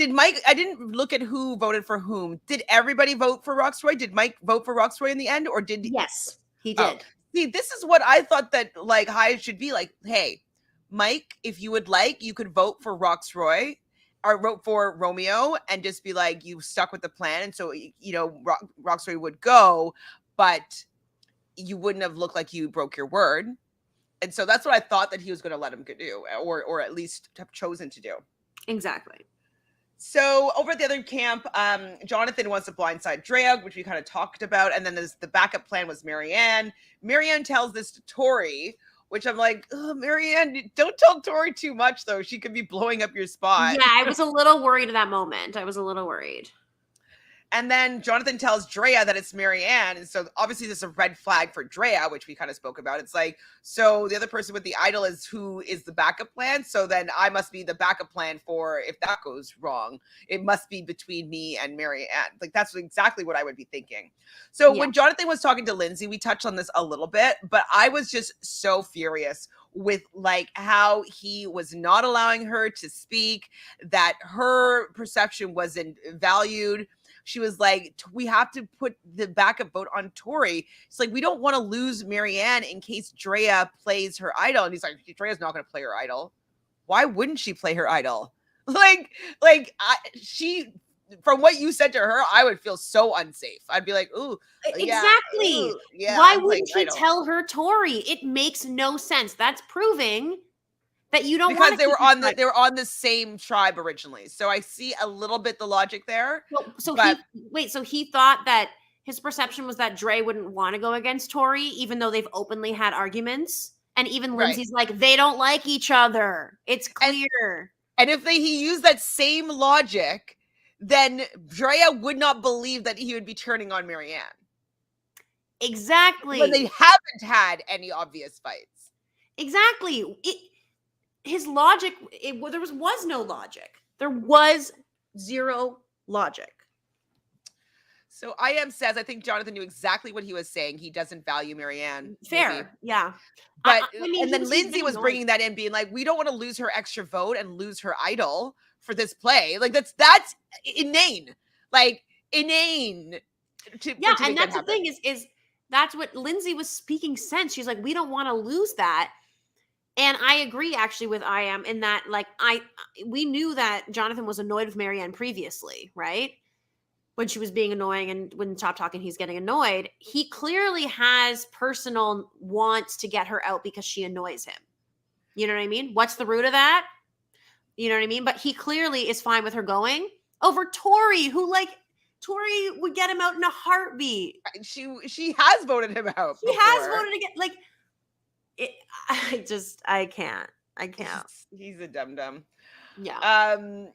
I didn't look at who voted for whom. Did everybody vote for Roxroy? Did Mike vote for Roxroy in the end, or did Yes, he did. Oh. See, this is what I thought that like Hai should be like, hey, Mike, if you would like, you could vote for Roxroy or vote for Romeo and just be like, you stuck with the plan. And so, you know, Roxroy would go, but you wouldn't have looked like you broke your word. And so that's what I thought that he was going to let him do, or at least have chosen to do. Exactly. So over at the other camp, Jonathan wants to blindside Drea, which we kind of talked about. And then the backup plan was Marianne. Marianne tells this to Tori, which I'm like, Marianne, don't tell Tori too much, though. She could be blowing up your spot. Yeah, I was a little worried at that moment. I was a little worried. And then Jonathan tells Drea that it's Marianne. And so obviously this is a red flag for Drea, which we kind of spoke about. It's like, so the other person with the idol is who is the backup plan. So then I must be the backup plan for if that goes wrong. It must be between me and Marianne. Like that's exactly what I would be thinking. So when Jonathan was talking to Lindsay, we touched on this a little bit, but I was just so furious with like how he was not allowing her to speak, that her perception wasn't valued. She was like, we have to put the backup vote on Tori. It's like, we don't want to lose Marianne in case Drea plays her idol. And he's like, Drea's not going to play her idol. Why wouldn't she play her idol? She, from what you said to her, I would feel so unsafe. I'd be like, ooh. Exactly. Yeah, why wouldn't he tell her Tori? It makes no sense. That's proving that you don't want to, because they were on the same tribe originally. So I see a little bit the logic there. So he thought that his perception was that Dre wouldn't want to go against Tori, even though they've openly had arguments. And even Lindsay's like, they don't like each other. It's clear. And if he used that same logic, then Drea would not believe that he would be turning on Marianne. Exactly. But they haven't had any obvious fights. Exactly. His logic, there was no logic. There was zero logic. So IM says, I think Jonathan knew exactly what he was saying. He doesn't value Marianne. Fair, maybe. Yeah. But and then Lindsay was bringing that in, being like, we don't want to lose her extra vote and lose her idol for this play. Like that's inane. Like inane. And that's the thing is that's what Lindsay was speaking sense. She's like, we don't want to lose that. And I agree actually with IM in that, like, we knew that Jonathan was annoyed with Marianne previously, right? When she was being annoying and when Top Talking, he's getting annoyed. He clearly has personal wants to get her out because she annoys him. You know what I mean? What's the root of that? You know what I mean? But he clearly is fine with her going over Tori, who Tori would get him out in a heartbeat. She has voted him out. She has voted again. Like, I can't. He's a dum-dum. Yeah.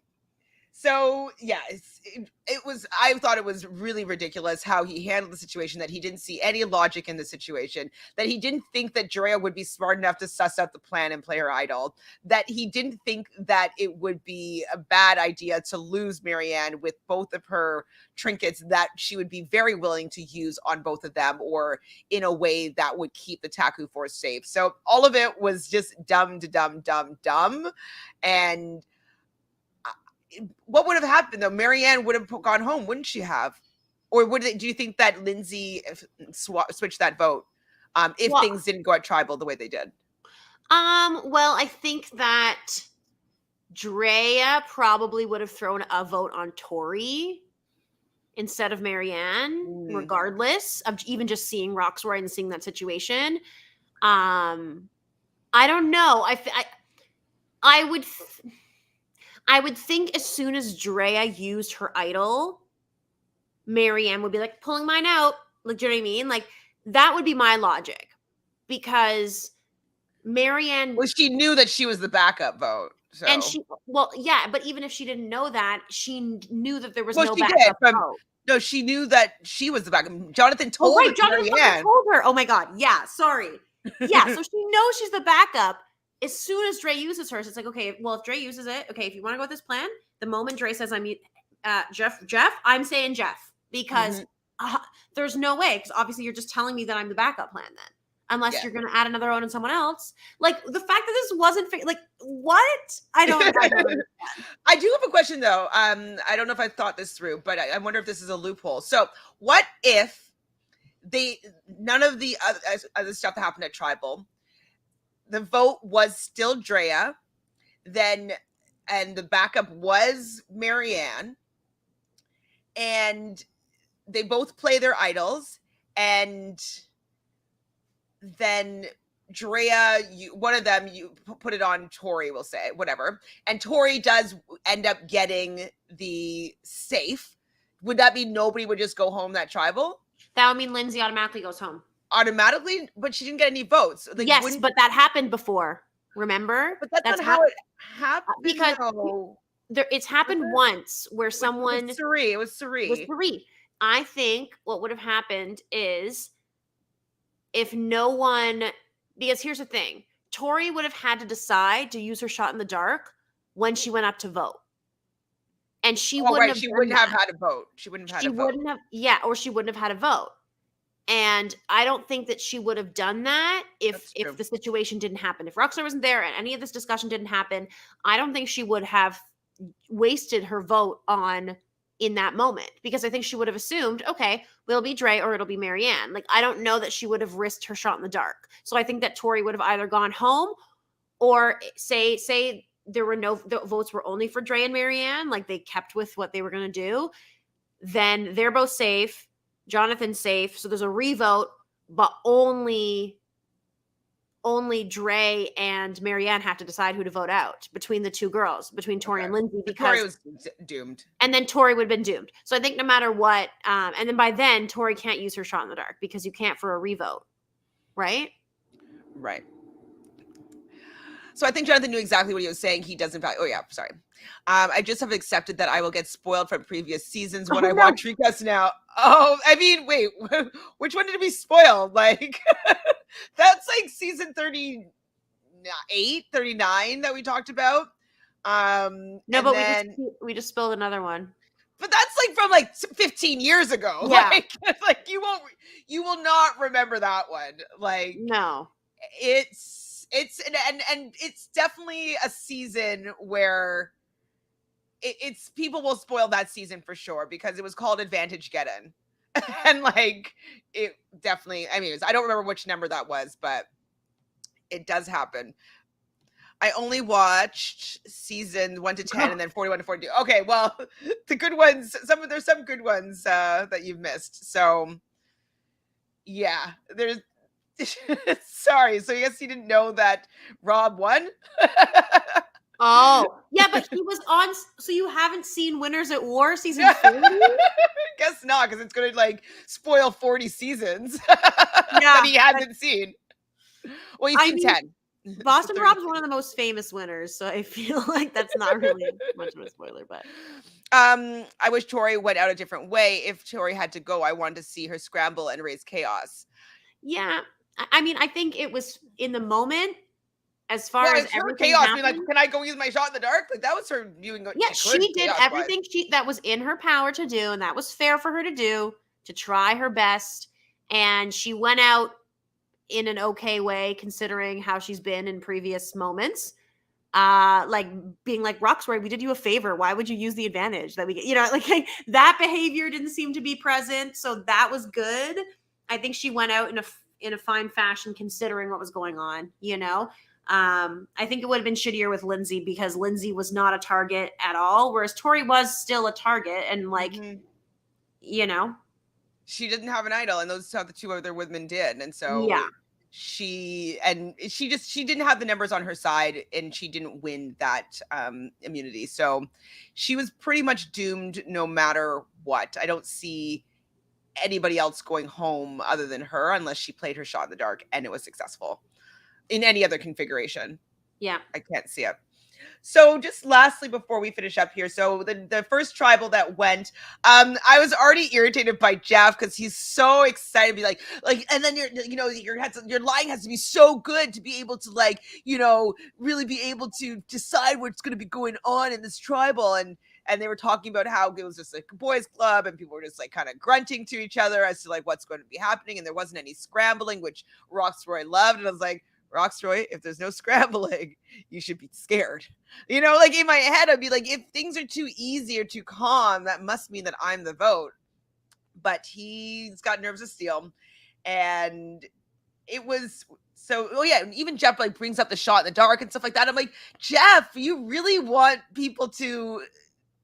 So yeah, it was. I thought it was really ridiculous how he handled the situation. That he didn't see any logic in the situation. That he didn't think that Drea would be smart enough to suss out the plan and play her idol. That he didn't think that it would be a bad idea to lose Marianne with both of her trinkets. That she would be very willing to use on both of them, or in a way that would keep the Taku Force safe. So all of it was just dumb, and what would have happened though? Marianne would have gone home, wouldn't she have? Or do you think that Lindsay switched that vote if things didn't go at tribal the way they did? Well, I think that Drea probably would have thrown a vote on Tori instead of Marianne, regardless of even just seeing Roxroy and seeing that situation. I don't know. I would think as soon as Drea used her idol, Marianne would be like, pulling mine out. Like, do you know what I mean? Like, that would be my logic. Because Marianne... Well, she knew that she was the backup vote. So. And yeah, but even if she didn't know that, she knew that there was no backup vote. No, she knew that she was the backup. Jonathan told her. Jonathan told her. Oh my God. Yeah, sorry. Yeah, so she knows she's the backup. As soon as Dre uses hers, it's like, okay, well, if Dre uses it, okay, if you want to go with this plan, the moment Dre says, Jeff, I'm saying Jeff, because there's no way, because obviously you're just telling me that I'm the backup plan then, unless you're going to add another vote on someone else. Like, the fact that this wasn't, like, what? I don't understand. I do have a question, though. I don't know if I thought this through, but I wonder if this is a loophole. So what if none of the other stuff that happened at Tribal, the vote was still Drea, and the backup was Marianne, and they both play their idols, and then Drea, one of them, you put it on Tori, we'll say, whatever, and Tori does end up getting the safe. Would that mean nobody would just go home that Tribal? That would mean Lindsay automatically goes home. Automatically, but she didn't get any votes. Like, yes, but that happened before. Remember? But that's not how it happened. Because it's happened once where someone... It was Suri. I think what would have happened is if no one... Because here's the thing. Tori would have had to decide to use her shot in the dark when she went up to vote. And she wouldn't have... She wouldn't have had a vote. She wouldn't have had a vote. Or she wouldn't have had a vote. And I don't think that she would have done that if the situation didn't happen. If Roxroy wasn't there and any of this discussion didn't happen, I don't think she would have wasted her vote in that moment, because I think she would have assumed, okay, it'll be Dre or it'll be Marianne. Like, I don't know that she would have risked her shot in the dark. So I think that Tori would have either gone home, or say there were the votes were only for Dre and Marianne, like they kept with what they were going to do. Then they're both safe. Jonathan's safe, so there's a revote, but only Dre and Marianne have to decide who to vote out between the two girls, between Tori and Lindsay, because Tori was doomed. And then Tori would have been doomed. So I think no matter what, and then by then Tori can't use her shot in the dark, because you can't for a revote, right? Right. So I think Jonathan knew exactly what he was saying. He doesn't value. Oh yeah, sorry. I just have accepted that I will get spoiled from previous seasons when I watch Recast now. Oh, I mean, wait, which one did we spoil? Like, that's like season 38, 39 that we talked about. No, but we just spilled another one. But that's like from like 15 years ago. Yeah. Like you will not remember that one. Like, no, it's definitely a season where it's people will spoil that season for sure, because it was called Advantage Get In. And like, it definitely, I mean, I don't remember which number that was, but it does happen. I only watched season 1 to 10 and then 41 to 42. Okay, well, the good ones, there's some good ones that you've missed. So yeah, there's sorry. So I guess you didn't know that Rob won? Oh, yeah, but he was on. So you haven't seen Winners at War season 40? Guess not, because it's going to like spoil 40 seasons that he hasn't seen. Well, you've seen 10. Boston So Probst is one of the most famous winners, so I feel like that's not really much of a spoiler, but I wish Tori went out a different way. If Tori had to go, I wanted to see her scramble and raise chaos. yeah. I mean, I think it was in the moment as far Well, as it's her everything chaos being like, happened. can I go use my shot in the dark? Like that was her doing what Yeah, she could she did chaos wise. everything that was in her power to do, and that was fair for her to do, to try her best. And she went out in an okay way considering how she's been in previous moments. Like being like, Roxroy, we did you a favor. Why would you use the advantage that we get? Like that behavior didn't seem to be present, so that was good. I think she went out in a fine fashion considering what was going on. I think it would have been shittier with Lindsay because Lindsay was not a target at all, whereas Tori was still a target, and she didn't have an idol, and those how the two other women did, and so yeah. she didn't have the numbers on her side, and she didn't win that immunity, so she was pretty much doomed no matter what. I don't see anybody else going home other than her unless she played her shot in the dark and it was successful in any other configuration. Yeah. I can't see it. So just lastly, before we finish up here, so the first tribal that went, I was already irritated by Jeff because he's so excited to be like, and then your line has to be so good to be able to really be able to decide what's going to be going on in this tribal. And they were talking about how it was just like a boys club and people were just like kind of grunting to each other as to like what's going to be happening. And there wasn't any scrambling, which Roxroy loved. And I was like, Roxroy, if there's no scrambling, you should be scared. Like in my head, I'd be like, if things are too easy or too calm, that must mean that I'm the vote. But he's got nerves of steel. And it was so, oh yeah, even Jeff like brings up the shot in the dark and stuff like that. I'm like, Jeff, you really want people to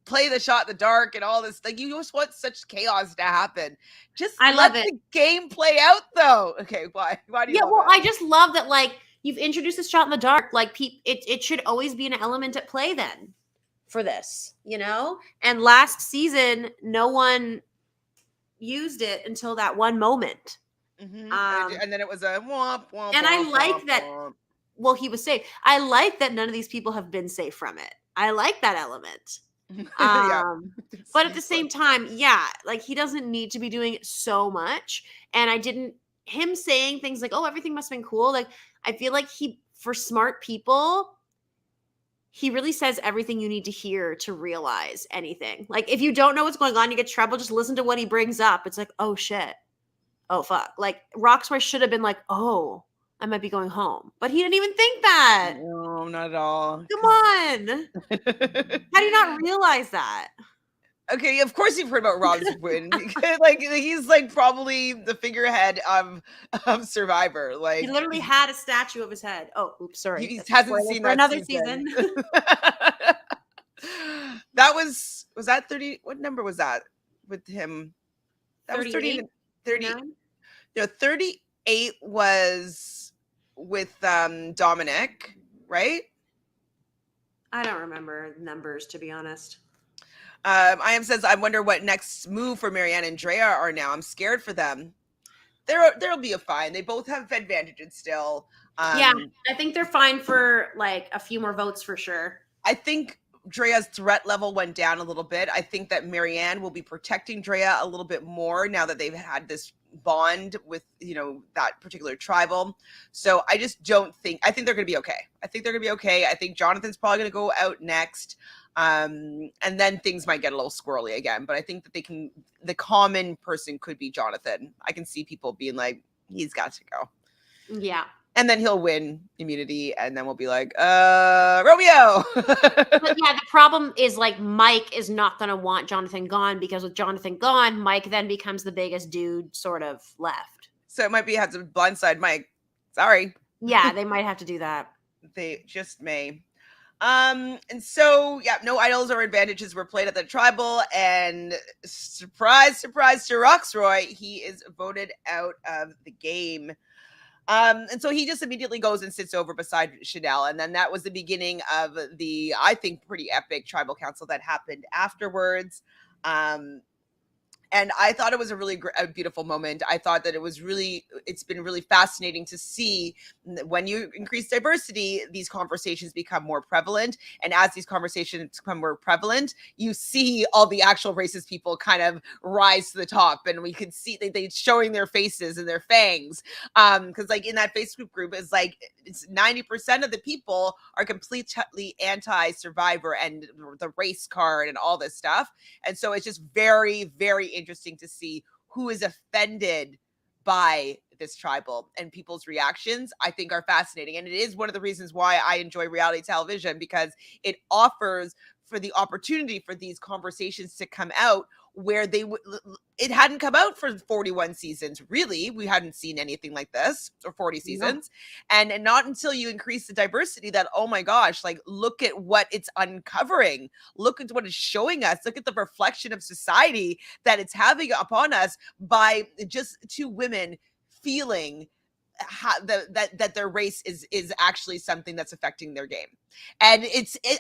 play the shot in the dark and all this, like you just want such chaos to happen. Just let the game play out though. Okay, why do you love it? I just love that like you've introduced this shot in the dark, like it should always be an element at play then for this, and last season no one used it until that one moment. And then it was a womp womp, and womp, I like womp, that womp. Well, he was safe. I like that none of these people have been safe from it. I like that element. Yeah. But at the same time, yeah, like he doesn't need to be doing so much. And him saying things like, oh, everything must have been cool. Like, I feel like for smart people, he really says everything you need to hear to realize anything. Like, if you don't know what's going on, you get trouble, just listen to what he brings up. It's like, oh shit. Oh fuck. Like, Roxroy should have been like, oh, I might be going home. But he didn't even think that. No, not at all. Come on. How do you not realize that? Okay, of course you've heard about Rob's win. Like he's like probably the figurehead of Survivor. Like he literally had a statue of his head. Oh, oops, sorry. He hasn't seen for that another season. That was that 30? What number was that with him? That was 30. 38 was with Dominic, right? I don't remember numbers, to be honest. I am says, I wonder what next move for Marianne and Drea are now. I'm scared for them. There'll be a fine. They both have advantages still. Yeah, I think they're fine for like a few more votes for sure. I think Drea's threat level went down a little bit. I think that Marianne will be protecting Drea a little bit more now that they've had this bond with, that particular tribal. So I just don't think, I think they're going to be okay. I think Jonathan's probably going to go out next. And then things might get a little squirrely again, but I think that the common person could be Jonathan. I can see people being like, he's got to go. Yeah. And then he'll win immunity, and then we'll be like, Romeo. But yeah, the problem is like Mike is not going to want Jonathan gone, because with Jonathan gone, Mike then becomes the biggest dude sort of left. So it might be have to blindside Mike. Sorry. Yeah, they might have to do that. They just may. And so, yeah, no idols or advantages were played at the tribal, and surprise, surprise to Roxroy, he is voted out of the game. And so he just immediately goes and sits over beside Chanelle. And then that was the beginning of the, I think, pretty epic tribal council that happened afterwards. And And I thought it was a beautiful moment. I thought that it's been really fascinating to see when you increase diversity, these conversations become more prevalent. And as these conversations become more prevalent, you see all the actual racist people kind of rise to the top. And we can see they showing their faces and their fangs. Because like in that Facebook group is like, it's 90% of the people are completely anti-Survivor and the race card and all this stuff. And so it's just very, very interesting to see who is offended by this tribal, and people's reactions I think are fascinating. And it is one of the reasons why I enjoy reality television, because it offers for the opportunity for these conversations to come out where it hadn't come out for 41 seasons. Really, we hadn't seen anything like this, or 40 seasons. No. And not until you increase the diversity that, oh my gosh, like look at what it's uncovering, look at what it's showing us, look at the reflection of society that it's having upon us by just two women feeling that their race is actually something that's affecting their game. And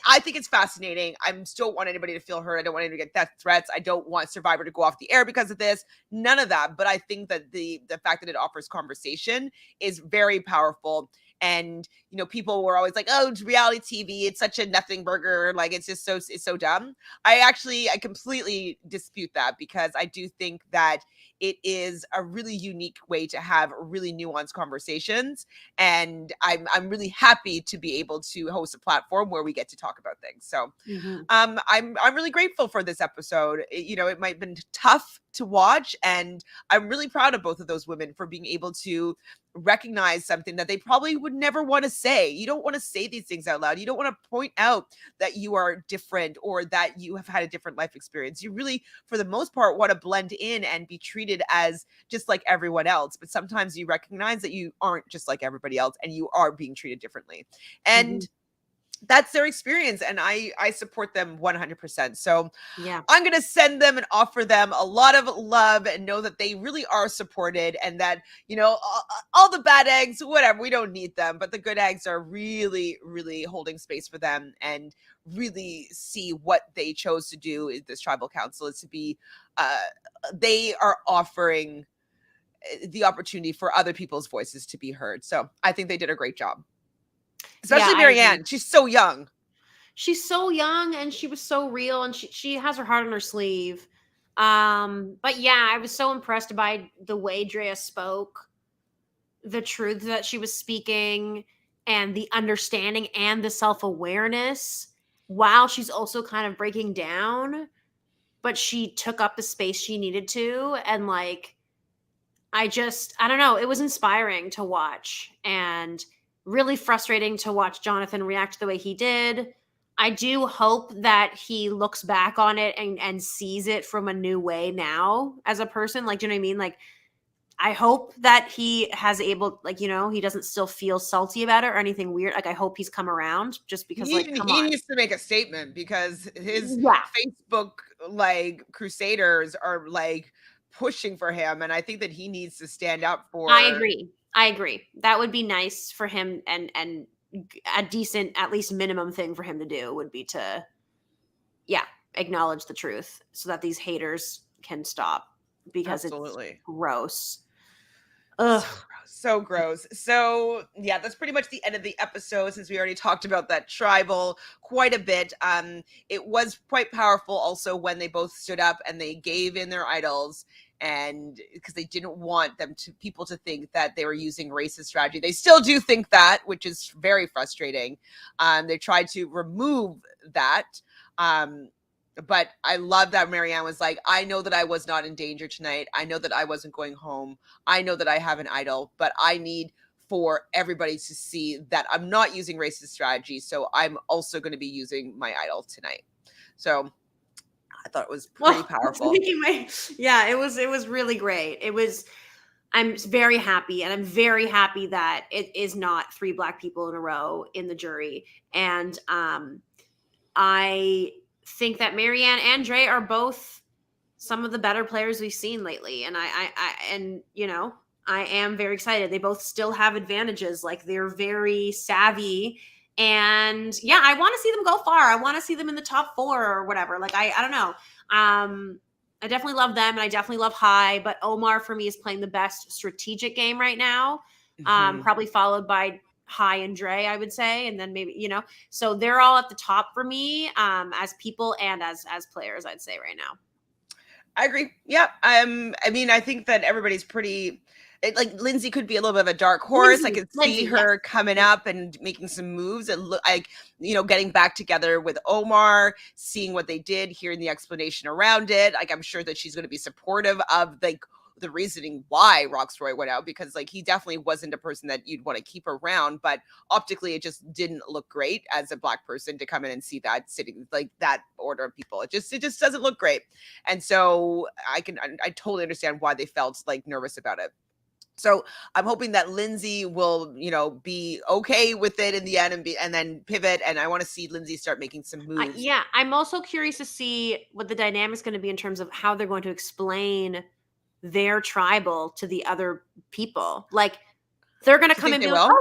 I think it's fascinating. I still want anybody to feel hurt. I don't want anybody to get death threats. I don't want Survivor to go off the air because of this. None of that. But I think that the fact that it offers conversation is very powerful. And, you know, people were always like, oh, it's reality TV, it's such a nothing burger. Like, it's so dumb. I completely dispute that, because I do think that it is a really unique way to have really nuanced conversations. And I'm really happy to be able to host a platform where we get to talk about things. So I'm really grateful for this episode. It might have been tough to watch, and I'm really proud of both of those women for being able to recognize something that they probably would never want to say. You don't want to say these things out loud. You don't want to point out that you are different or that you have had a different life experience. You really, for the most part, want to blend in and be treated as just like everyone else. But sometimes you recognize that you aren't just like everybody else and you are being treated differently. And that's their experience, and I support them 100%. So yeah, I'm going to send them and offer them a lot of love and know that they really are supported, and that, all the bad eggs, whatever, we don't need them, but the good eggs are really, really holding space for them, and really see what they chose to do in this tribal council is to be, they are offering the opportunity for other people's voices to be heard. So I think they did a great job. Especially Marianne. She's so young. She's so young, and she was so real, and she has her heart on her sleeve. But yeah, I was so impressed by the way Drea spoke, the truth that she was speaking, and the understanding and the self-awareness, while she's also kind of breaking down. But she took up the space she needed to, and like, I don't know, it was inspiring to watch, and really frustrating to watch Jonathan react the way he did. I do hope that he looks back on it and sees it from a new way now as a person. Like, do you know what I mean? Like, I hope that he has he doesn't still feel salty about it or anything weird. Like, I hope he's come around, just because he needs to make a statement, because his Facebook crusaders are pushing for him, and I think that he needs to stand up for. I agree. That would be nice for him, and a decent, at least minimum thing for him to do would be to, acknowledge the truth so that these haters can stop, because it's gross. Ugh. So gross. So yeah, that's pretty much the end of the episode, since we already talked about that tribal quite a bit. It was quite powerful also when they both stood up and they gave in their idols, and because they didn't want people to think that they were using racist strategy. They still do think that, which is very frustrating. They tried to remove that. But I love that Marianne was like, I know that I was not in danger tonight. I know that I wasn't going home. I know that I have an idol, but I need for everybody to see that I'm not using racist strategy. So I'm also going to be using my idol tonight. So I thought it was pretty powerful. It was really great. I'm very happy, and I'm very happy that it is not 3 Black people in a row in the jury. And I think that Marianne and Dre are both some of the better players we've seen lately. And I am very excited. They both still have advantages. Like, they're very savvy, and I want to see them go far. I want to see them in the top 4 or whatever. Like, I don't know. I definitely love them, and I definitely love Hai, but Omar for me is playing the best strategic game right now. Probably followed by Hai and Dre, I would say, and then maybe, so they're all at the top for me, as people and as players, I'd say right now. I agree. Yeah. I mean, I think that everybody's pretty. Like Lindsay could be a little bit of a dark horse. I could see her coming up and making some moves. And look like, getting back together with Omar, seeing what they did, hearing the explanation around it. Like, I'm sure that she's going to be supportive of the reasoning why Roxroy went out, because like he definitely wasn't a person that you'd want to keep around, but optically it just didn't look great as a Black person to come in and see that sitting like that order of people. It just doesn't look great. And so I totally understand why they felt like nervous about it. So I'm hoping that Lindsay will, be okay with it in the end and then pivot. And I want to see Lindsay start making some moves. Yeah. I'm also curious to see what the dynamic's going to be in terms of how they're going to explain their tribal to the other people. Like, they're going to come and be like,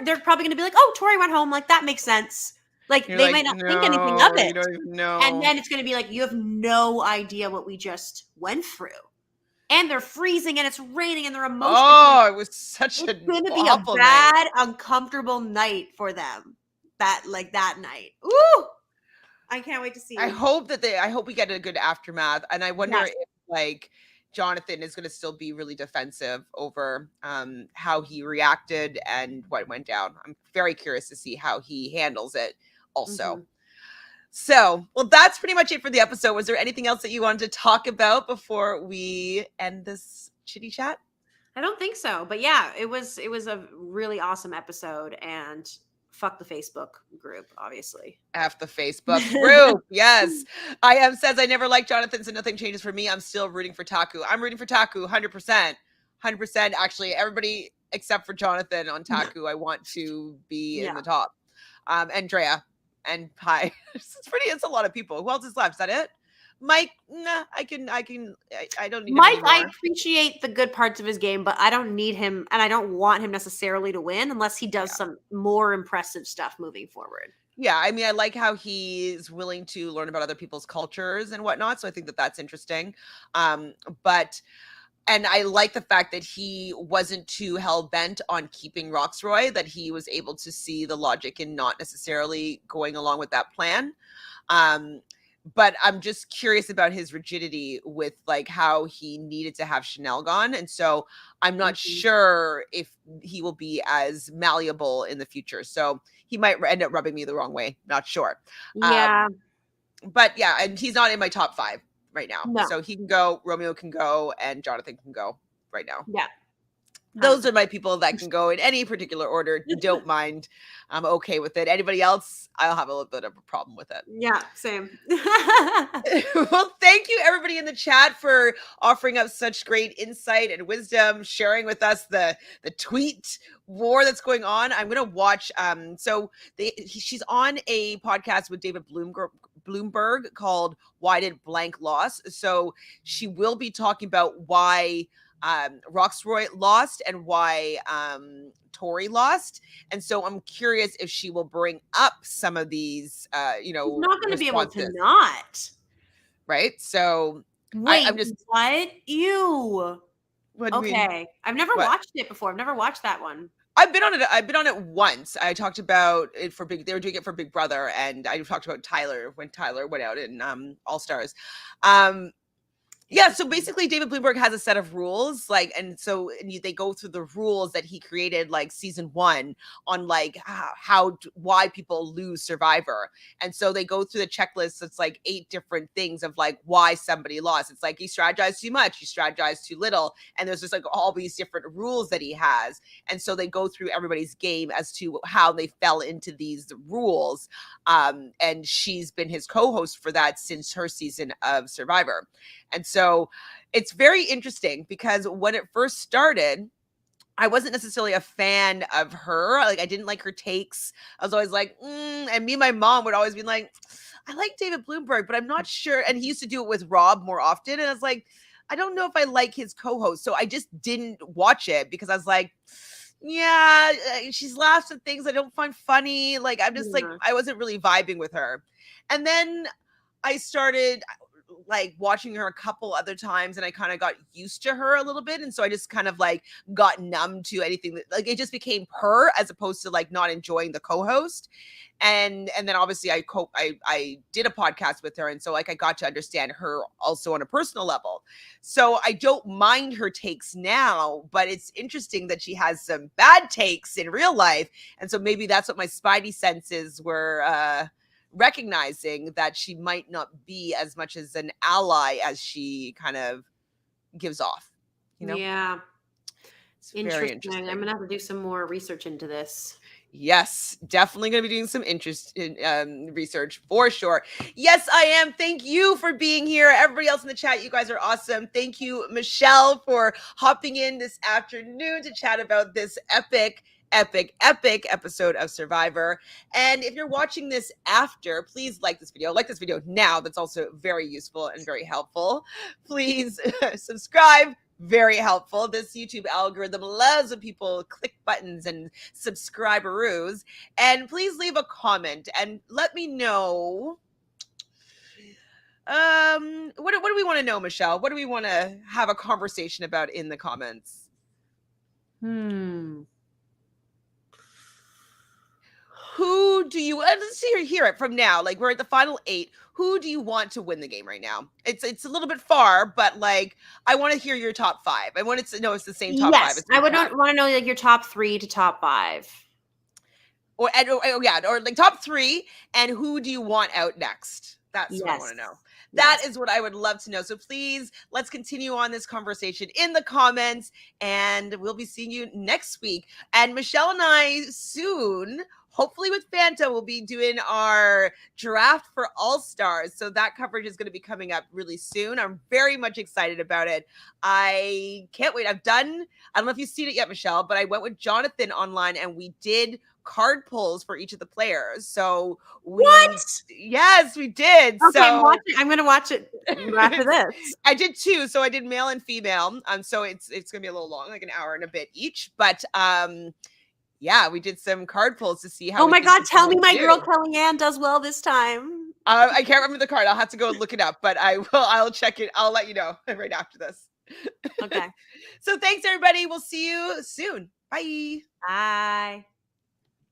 they're probably going to be like, oh, Tori went home. Like, that makes sense. Like, they might not think anything of it. You don't even know. And then it's going to be like, you have no idea what we just went through. And they're freezing and it's raining and they're emotional. Oh, it was such it's going to be a bad, uncomfortable night for them. That night. Ooh! I can't wait to see. I hope we get a good aftermath. And I wonder if like Jonathan is going to still be really defensive over how he reacted and what went down. I'm very curious to see how he handles it also. Mm-hmm. So, well, that's pretty much it for the episode. Was there anything else that you wanted to talk about before we end this chitty chat? I don't think so, but yeah, it was a really awesome episode, and fuck the Facebook group, obviously. F the Facebook group. Yes. I says I never liked Jonathan, so nothing changes for me. I'm still rooting for Taku. I'm rooting for Taku 100%. 100%. Actually, everybody except for Jonathan on Taku, I want to be in the top. Andrea and Hai. It's a lot of people. Who else is left? Is that it? Mike, nah, I don't need Mike, him anymore. I appreciate the good parts of his game, but I don't need him, and I don't want him necessarily to win unless he does some more impressive stuff moving forward. Yeah, I mean, I like how he's willing to learn about other people's cultures and whatnot, so I think that that's interesting. And I like the fact that he wasn't too hell-bent on keeping Roxroy, that he was able to see the logic in not necessarily going along with that plan. But I'm just curious about his rigidity with like how he needed to have Chanelle gone. And so I'm not sure if he will be as malleable in the future. So he might end up rubbing me the wrong way. Not sure. Yeah. But yeah, and he's not in my top 5 right now. No. So he can go, Romeo can go, and Jonathan can go right now. Yeah. Those are my people that can go in any particular order. Don't mind. I'm okay with it. Anybody else, I'll have a little bit of a problem with it. Yeah, same. Well, thank you everybody in the chat for offering up such great insight and wisdom, sharing with us the tweet war that's going on. I'm going to watch. She's on a podcast with David Bloomberg called Why Did Blank Loss? So she will be talking about why Roxroy lost and why Tori lost. And so I'm curious if she will bring up some of these, She's not going to be able to not. Right? So wait, I'm just what? Ew. What do you mean? I've never watched it before. I've never watched that one. I've been on it once. I talked about it they were doing it for Big Brother, and I talked about Tyler when Tyler went out in All Stars. Yeah, so basically David Bloomberg has a set of rules, they go through the rules that he created like season 1 on like why people lose Survivor. And so they go through the checklist. It's like 8 different things of like why somebody lost. It's like you strategize too much, you strategize too little. And there's just like all these different rules that he has. And so they go through everybody's game as to how they fell into these rules. And she's been his co-host for that since her season of Survivor. And so it's very interesting because when it first started, I wasn't necessarily a fan of her. Like, I didn't like her takes. I was always like, and me and my mom would always be like, I like David Bloomberg, but I'm not sure. And he used to do it with Rob more often. And I was like, I don't know if I like his co-host. So I just didn't watch it because I was like, yeah, she's laughs at things I don't find funny. Like, I'm just like, I wasn't really vibing with her. And then I started like watching her a couple other times and I kind of got used to her a little bit. And so I just kind of like got numb to anything that, like, it just became her as opposed to like not enjoying the co-host. And then obviously I did a podcast with her, and so like I got to understand her also on a personal level. So I don't mind her takes now, but it's interesting that she has some bad takes in real life, and so maybe that's what my spidey senses were recognizing, that she might not be as much as an ally as she kind of gives off, you know? Yeah. It's very Interesting. interesting. I'm gonna have to do some more research into this. Yes, definitely going to be doing some research for sure. Yes, I am. Thank you for being here. Everybody else in the chat, you guys are awesome. Thank you, Michelle, for hopping in this afternoon to chat about this epic episode of Survivor. And if you're watching this after, please like this video now. That's also very useful and very helpful. Please subscribe. Very helpful. This YouTube algorithm loves when people click buttons and subscriberoos. And please leave a comment and let me know. What do we want to know, Michelle? What do we want to have a conversation about in the comments? Who do you, let's hear it from now. Like, we're at the final 8. Who do you want to win the game right now? It's a little bit far, but like, I want to hear your top 5. I want to know it's the same top 5. Yes, I would want to know like your top 3 to top 5. Or like top 3, and who do you want out next? That's what I want to know. That is what I would love to know. So please, let's continue on this conversation in the comments, and we'll be seeing you next week. And Michelle and I soon, hopefully with Fanta, we'll be doing our draft for All-Stars. So that coverage is going to be coming up really soon. I'm very much excited about it. I can't wait. I don't know if you've seen it yet, Michelle, but I went with Jonathan online and we did card pulls for each of the players. So yes, we did. Okay, so I'm gonna watch it after this. I did 2. So I did male and female. So it's gonna be a little long, like an hour and a bit each. But yeah, we did some card pulls to see how. Oh my God! Tell me my girl Kellyanne does well this time. I can't remember the card. I'll have to go and look it up, but I'll check it. I'll let you know right after this. Okay. So thanks everybody. We'll see you soon. Bye. Bye.